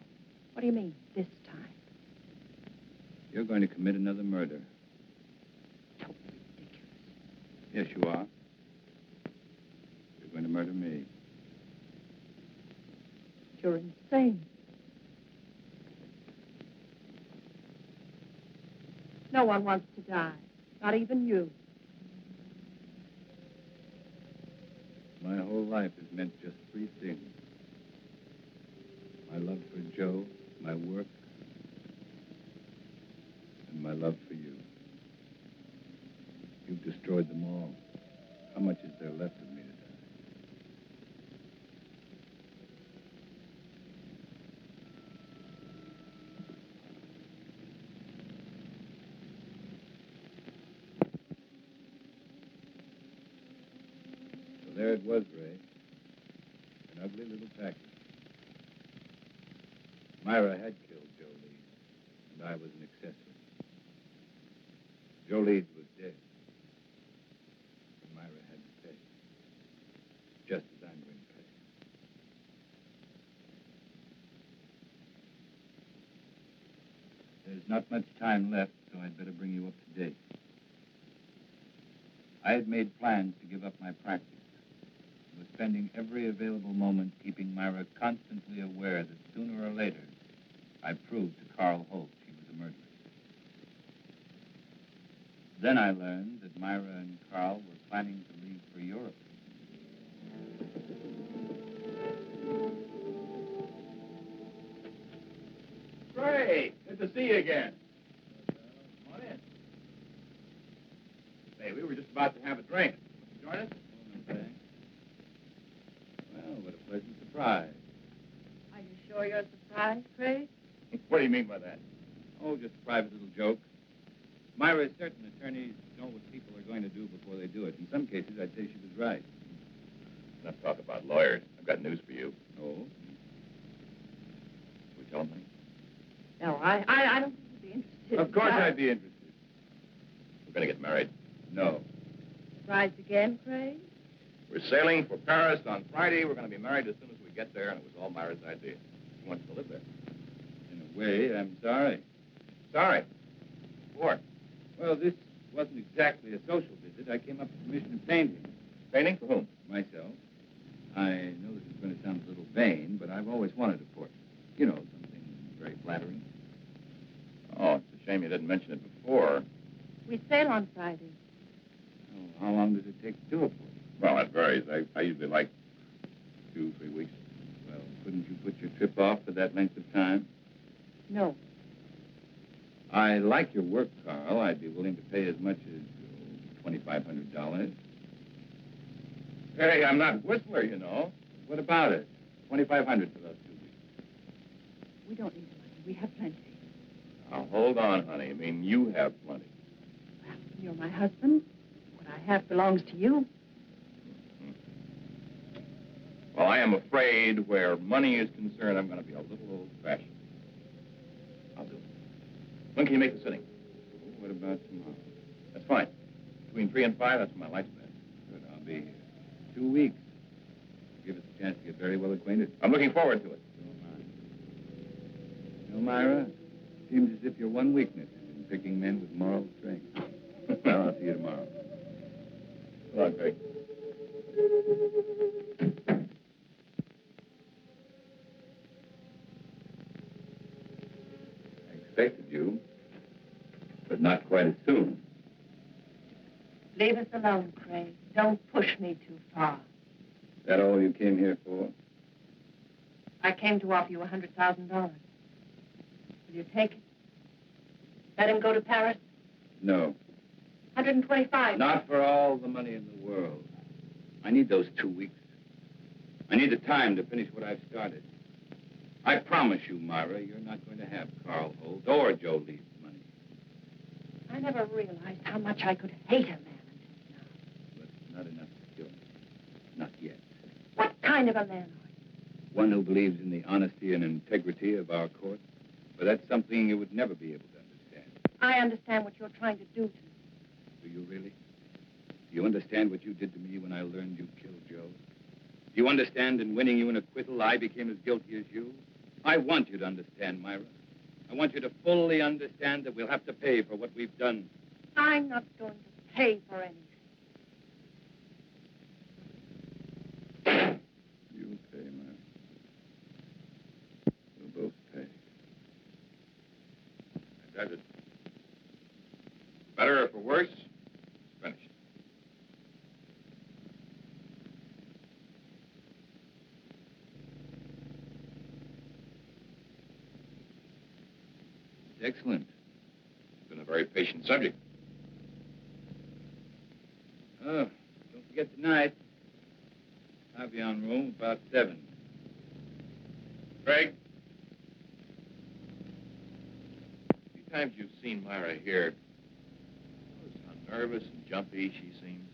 What do you mean, this time? You're going to commit another murder. Don't be ridiculous. Yes, you are. You're going to murder me. You're insane. No one wants to die. Not even you. My whole life has meant just three things. My love for Joe, my work, and my love for you. destroyed them all. How much is there left of me to die? So there it was, Ray. An ugly little package. Myra had killed Joe Leeds, and I was an accessory. Joe Leeds was dead. And Myra had to pay. Just as I'm going to pay. There's not much time left, so I'd better bring you up to date. I had made plans to give up my practice. I was spending every available moment keeping Myra constantly aware that sooner or later, I'd prove to Carl Holt she was a murderess. Then I learned that Myra and Carl were planning to leave for Europe. Great. Good to see you again. Come on in. Hey, we were just about to have a drink. Join us? Okay. Well, what a pleasant surprise. Are you sure you're surprised, Craig? What do you mean by that? Oh, just a private little joke. Myra, certain attorneys know what people are going to do before they do it. In some cases, I'd say she was right. Let's talk about lawyers. I've got news for you. Oh? We tell them? No, I don't think you'd be interested. Of course I'd be interested. We're going to get married. No. Surprised again, Craig? We're sailing for Paris on Friday. We're going to be married as soon as we get there, and it was all Myra's idea. She wants to live there. In a way, I'm sorry. Sorry. What? Well, this wasn't exactly a social visit. I came up with permission to paint him. Painting? For whom? Myself. I know this is going to sound a little vain, but I've always wanted a portrait. You know, something very flattering. Oh, it's a shame you didn't mention it before. We sail on Friday. Oh, how long does it take to do a portrait? Well, that varies. I usually like 2-3 weeks. Well, couldn't you put your trip off for that length of time? No. I like your work, Carl. I'd be willing to pay as much as $2,500. Hey, I'm not Whistler, you know. What about it? $2,500 for those 2 weeks. We don't need the money. We have plenty. Now, hold on, honey. I mean, you have plenty. Well, you're my husband. What I have belongs to you. Well, I am afraid where money is concerned, I'm going to be a little old-fashioned. I'll do it. When can you make the sitting? What about tomorrow? That's fine. Between 3 and 5, that's when my light's been. Good, I'll be here. 2 weeks. Give us a chance to get very well acquainted. I'm looking forward to it. So am I. You know, Myra, seems as if your one weakness is in picking men with moral strength. Well, I'll see you tomorrow. Come on, Craig. I expected you, but not quite as soon. Leave us alone, Craig. Don't push me too far. Is that all you came here for? I came to offer you $100,000. Will you take it? Let him go to Paris? No. 125. Not for all the money in the world. I need those 2 weeks. I need the time to finish what I've started. I promise you, Myra, you're not going to have Carl Holt or Joe Lee's money. I never realized how much I could hate a man until now. But not enough to kill me. Not yet. What kind of a man are you? One who believes in the honesty and integrity of our court. But that's something you would never be able to understand. I understand what you're trying to do to me. Do you really? Do you understand what you did to me when I learned you killed Joe? Do you understand in winning you an acquittal, I became as guilty as you? I want you to understand, Myra. I want you to fully understand that we'll have to pay for what we've done. I'm not going to pay for anything. You'll pay, Myra. We'll both pay. Does it? Better or for worse, it's finished. It's excellent. It's been a very patient subject. Good night. I'll be on room about 7. Craig? A few times you've seen Myra here. Notice how nervous and jumpy she seems.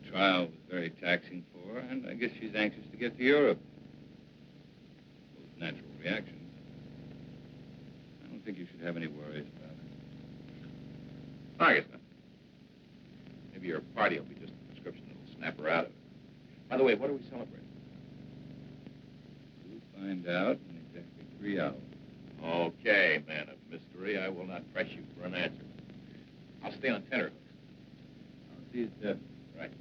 The trial was very taxing for her, and I guess she's anxious to get to Europe. Those natural reactions. I don't think you should have any worries about her. I guess not. Maybe your party will be just a prescription that'll snap her out of it. By the way, what are we celebrating? We'll find out in exactly 3 hours. Okay, man of mystery. I will not press you for an answer. I'll stay on tenterhooks. I'll see you at 7. Right.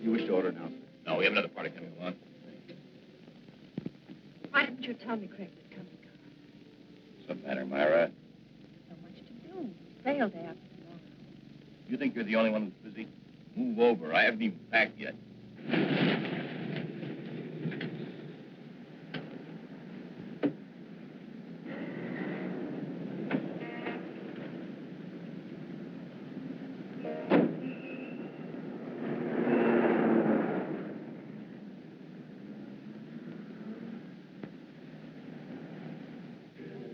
You wish to order now, sir? No, we have another party coming along. Why didn't you tell me Craig was coming? What's the matter, Myra? So much to do. Sale day after tomorrow. You think you're the only one who's busy? Move over. I haven't even packed yet.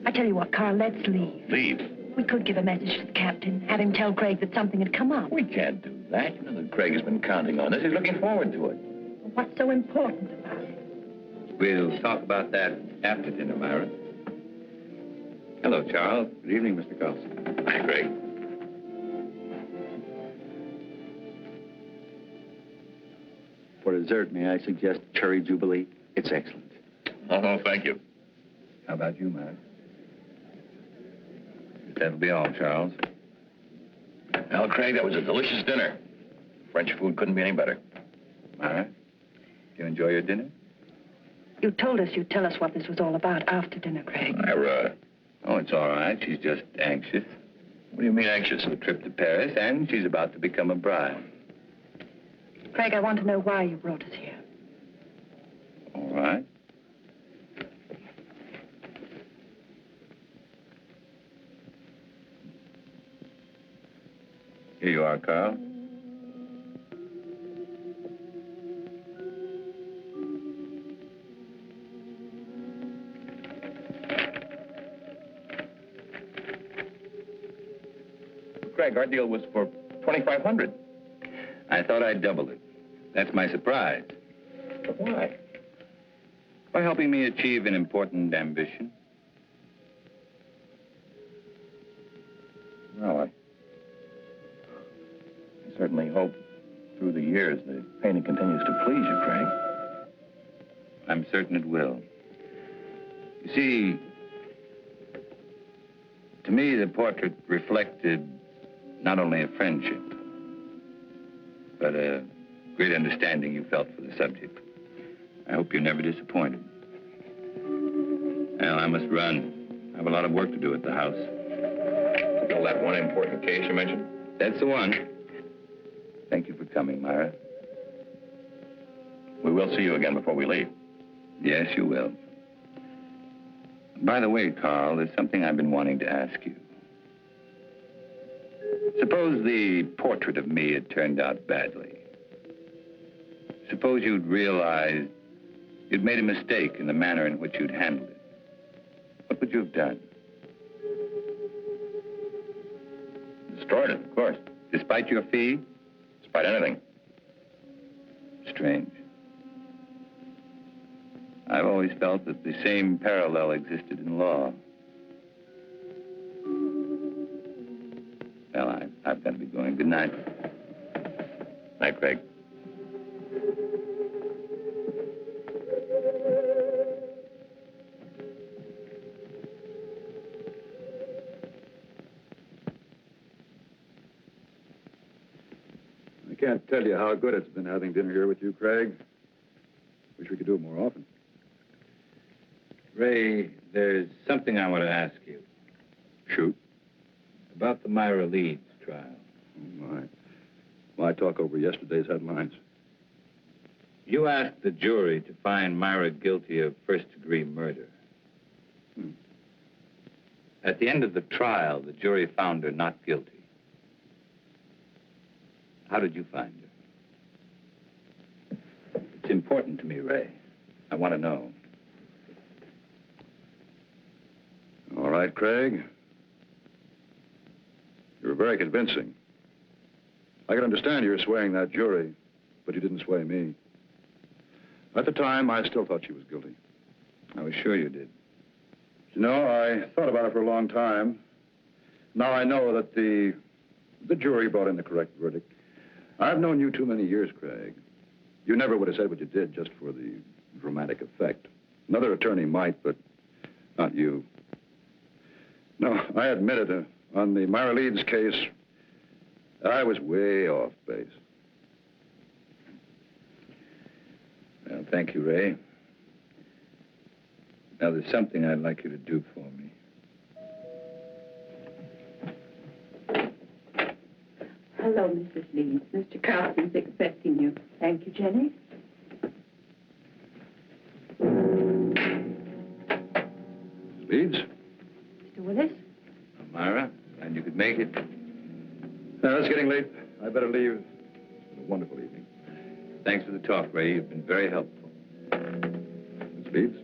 I tell you what, Carl, let's leave. Leave? We could give a message to the captain, have him tell Craig that something had come up. We can't do that. You know that Craig has been counting on us. He's looking forward to it. What's so important about it? We'll talk about that after dinner, Myra. Hello, Charles. Good evening, Mr. Carlson. Hi, Craig. For dessert, may I suggest cherry jubilee? It's excellent. Oh, thank you. How about you, Myra? That'll be all, Charles. Well, Craig, that was a delicious dinner. French food couldn't be any better. Myra, do you enjoy your dinner? You told us you'd tell us what this was all about after dinner, Craig. Myra. Oh, it's all right. She's just anxious. What do you mean anxious? A trip to Paris, and she's about to become a bride. Craig, I want to know why you brought us here. All right. Here you are, Carl. Craig, our deal was for $2,500. I thought I'd double it. That's my surprise. But why? By helping me achieve an important ambition. Well, I certainly hope through the years the painting continues to please you, Craig. I'm certain it will. You see, to me, the portrait reflected not only a friendship, but a great understanding you felt for the subject. I hope you're never disappointed. Well, I must run. I have a lot of work to do at the house. Still that one important case you mentioned? That's the one. Thank you for coming, Myra. We will see you again before we leave. Yes, you will. By the way, Carl, there's something I've been wanting to ask you. Suppose the portrait of me had turned out badly. Suppose you'd realized you'd made a mistake in the manner in which you'd handled it. What would you have done? Destroyed it, of course. Despite your fee? Despite anything. Strange. I've always felt that the same parallel existed in law. Well, I've got to be going. Good night. Night, Craig. I can't tell you how good it's been having dinner here with you, Craig. Wish we could do it more often. Ray, there's something I want to ask you. Shoot. About the Myra Leeds trial. Oh, my. Why talk over yesterday's headlines? You asked the jury to find Myra guilty of first-degree murder. At the end of the trial, the jury found her not guilty. How did you find her? It's important to me, Ray. I want to know. All right, Craig. You were very convincing. I can understand you're swaying that jury, but you didn't sway me. At the time, I still thought she was guilty. I was sure you did. You know, I thought about it for a long time. Now I know that the jury brought in the correct verdict. I've known you too many years, Craig. You never would have said what you did just for the dramatic effect. Another attorney might, but not you. No, I admit it. On the Myra Leeds case, I was way off base. Well, thank you, Ray. Now, there's something I'd like you to do for me. Hello, Mrs. Leeds. Mr. Carlson's expecting you. Thank you, Jenny. Leeds? Mr. Willis? Myra, glad you could make it. Now, it's getting late. I better leave. It's been a wonderful evening. Thanks for the talk, Ray. You've been very helpful. Miss Leeds?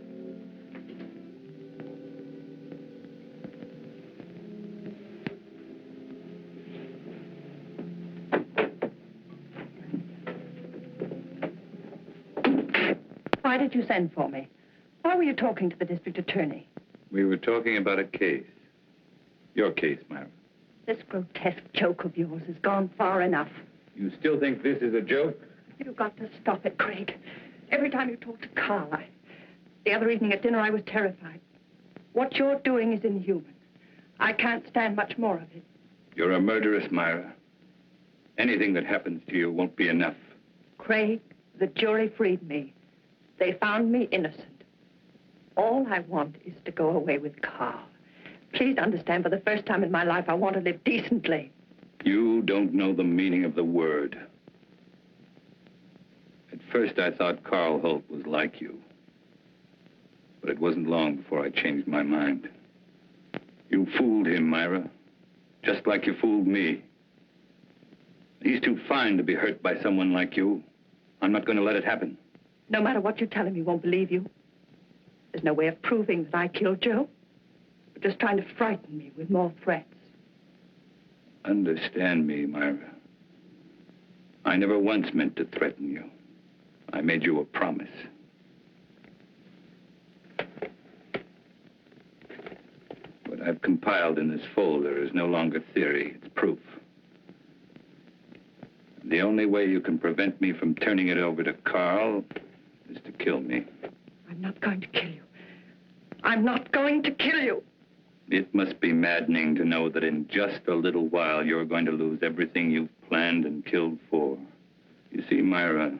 Why did you send for me? Why were you talking to the district attorney? We were talking about a case. Your case, Myra. This grotesque joke of yours has gone far enough. You still think this is a joke? You've got to stop it, Craig. Every time you talk to Carl, the other evening at dinner, I was terrified. What you're doing is inhuman. I can't stand much more of it. You're a murderess, Myra. Anything that happens to you won't be enough. Craig, the jury freed me. They found me innocent. All I want is to go away with Carl. Please understand, for the first time in my life, I want to live decently. You don't know the meaning of the word. At first, I thought Carl Holt was like you. But it wasn't long before I changed my mind. You fooled him, Myra. Just like you fooled me. He's too fine to be hurt by someone like you. I'm not going to let it happen. No matter what you tell him, he won't believe you. There's no way of proving that I killed Joe. You're just trying to frighten me with more threats. Understand me, Myra. I never once meant to threaten you. I made you a promise. What I've compiled in this folder is no longer theory, it's proof. The only way you can prevent me from turning it over to Carl is to kill me. I'm not going to kill you. I'm not going to kill you. It must be maddening to know that in just a little while you're going to lose everything you've planned and killed for. You see, Myra,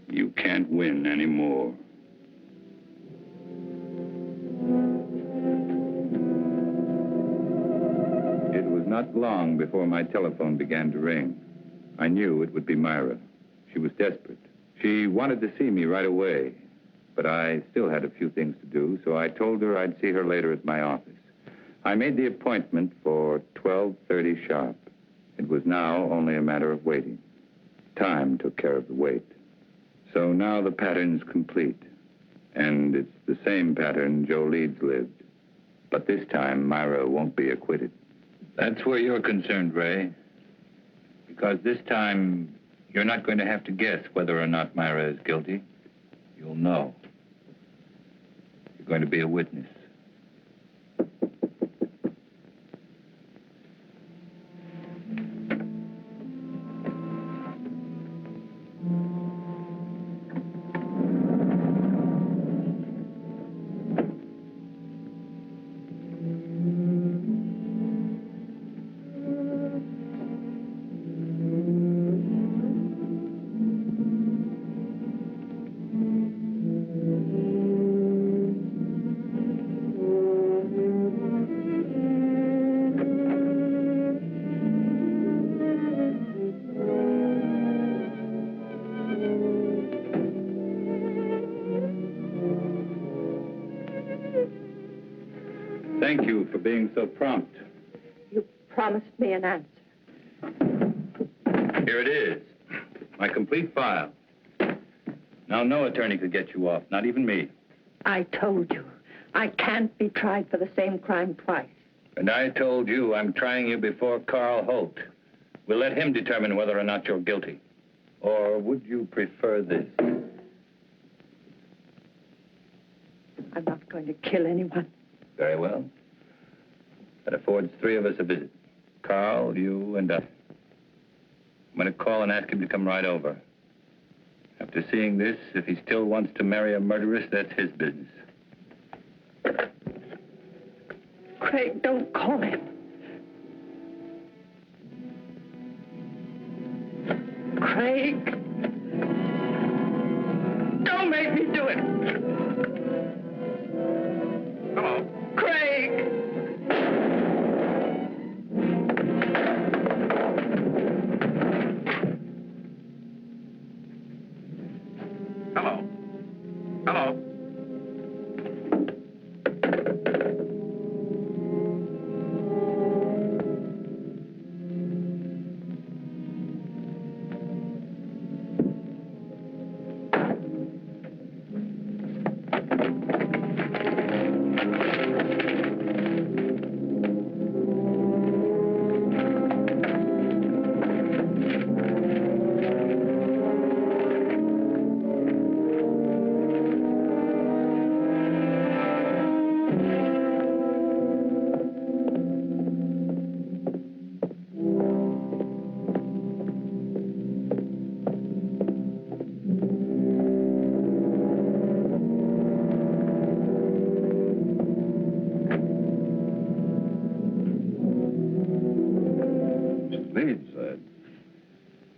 you can't win anymore. It was not long before my telephone began to ring. I knew it would be Myra. She was desperate. She wanted to see me right away, but I still had a few things to do, so I told her I'd see her later at my office. I made the appointment for 12:30 sharp. It was now only a matter of waiting. Time took care of the wait. So now the pattern's complete, and it's the same pattern Joe Leeds lived. But this time, Myra won't be acquitted. That's where you're concerned, Ray. Because this time, you're not going to have to guess whether or not Myra is guilty. You'll know. You're going to be a witness. thank you for being so prompt. You promised me an answer. Here it is. My complete file. Now, no attorney could get you off, not even me. I told you, I can't be tried for the same crime twice. And I told you I'm trying you before Carl Holt. We'll let him determine whether or not you're guilty. Or would you prefer this? I'm not going to kill anyone. Very well. That affords three of us a visit. Carl, you, and I. I'm going to call and ask him to come right over. After seeing this, if he still wants to marry a murderess, that's his business. Craig, don't call him. Craig. Don't make me do it. Hello. Craig. Hello. Hello.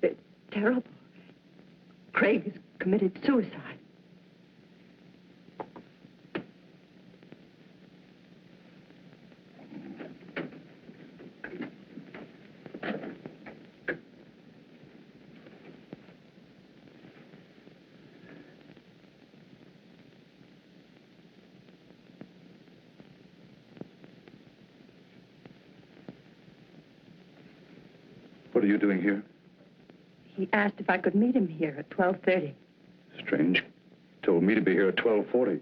It's terrible. Craig has committed suicide. What are you doing here? He asked if I could meet him here at 12:30. Strange. Told me to be here at 12:40.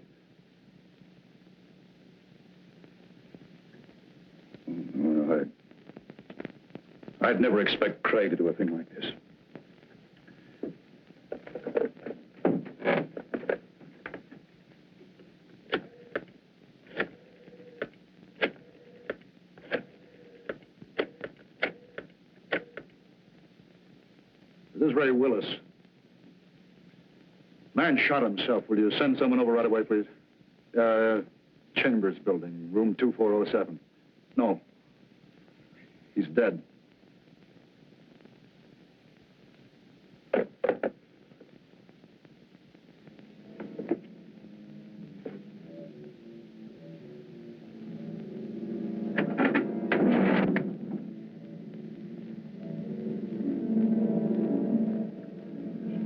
Well, I'd never expect Craig to do a thing like this. This is Ray Willis. Man shot himself. Will you send someone over right away, please? Chambers building, room 2407. No. He's dead.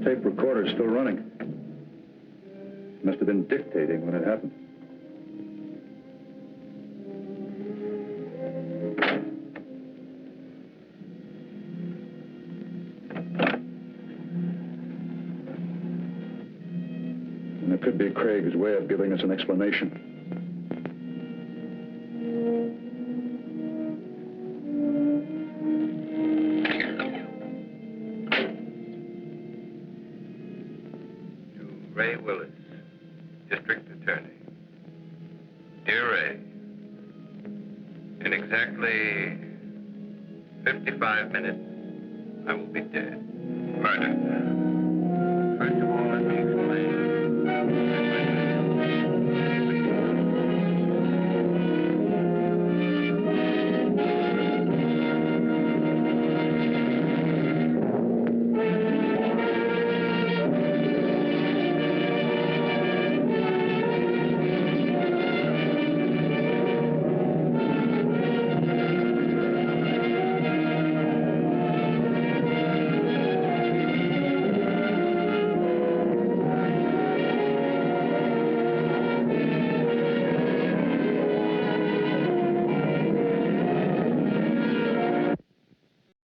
Tape recorder's still running. Must have been dictating when it happened. And it could be Craig's way of giving us an explanation. Ray Willis, District Attorney. Dear Ray, in exactly 55 minutes, I will be dead.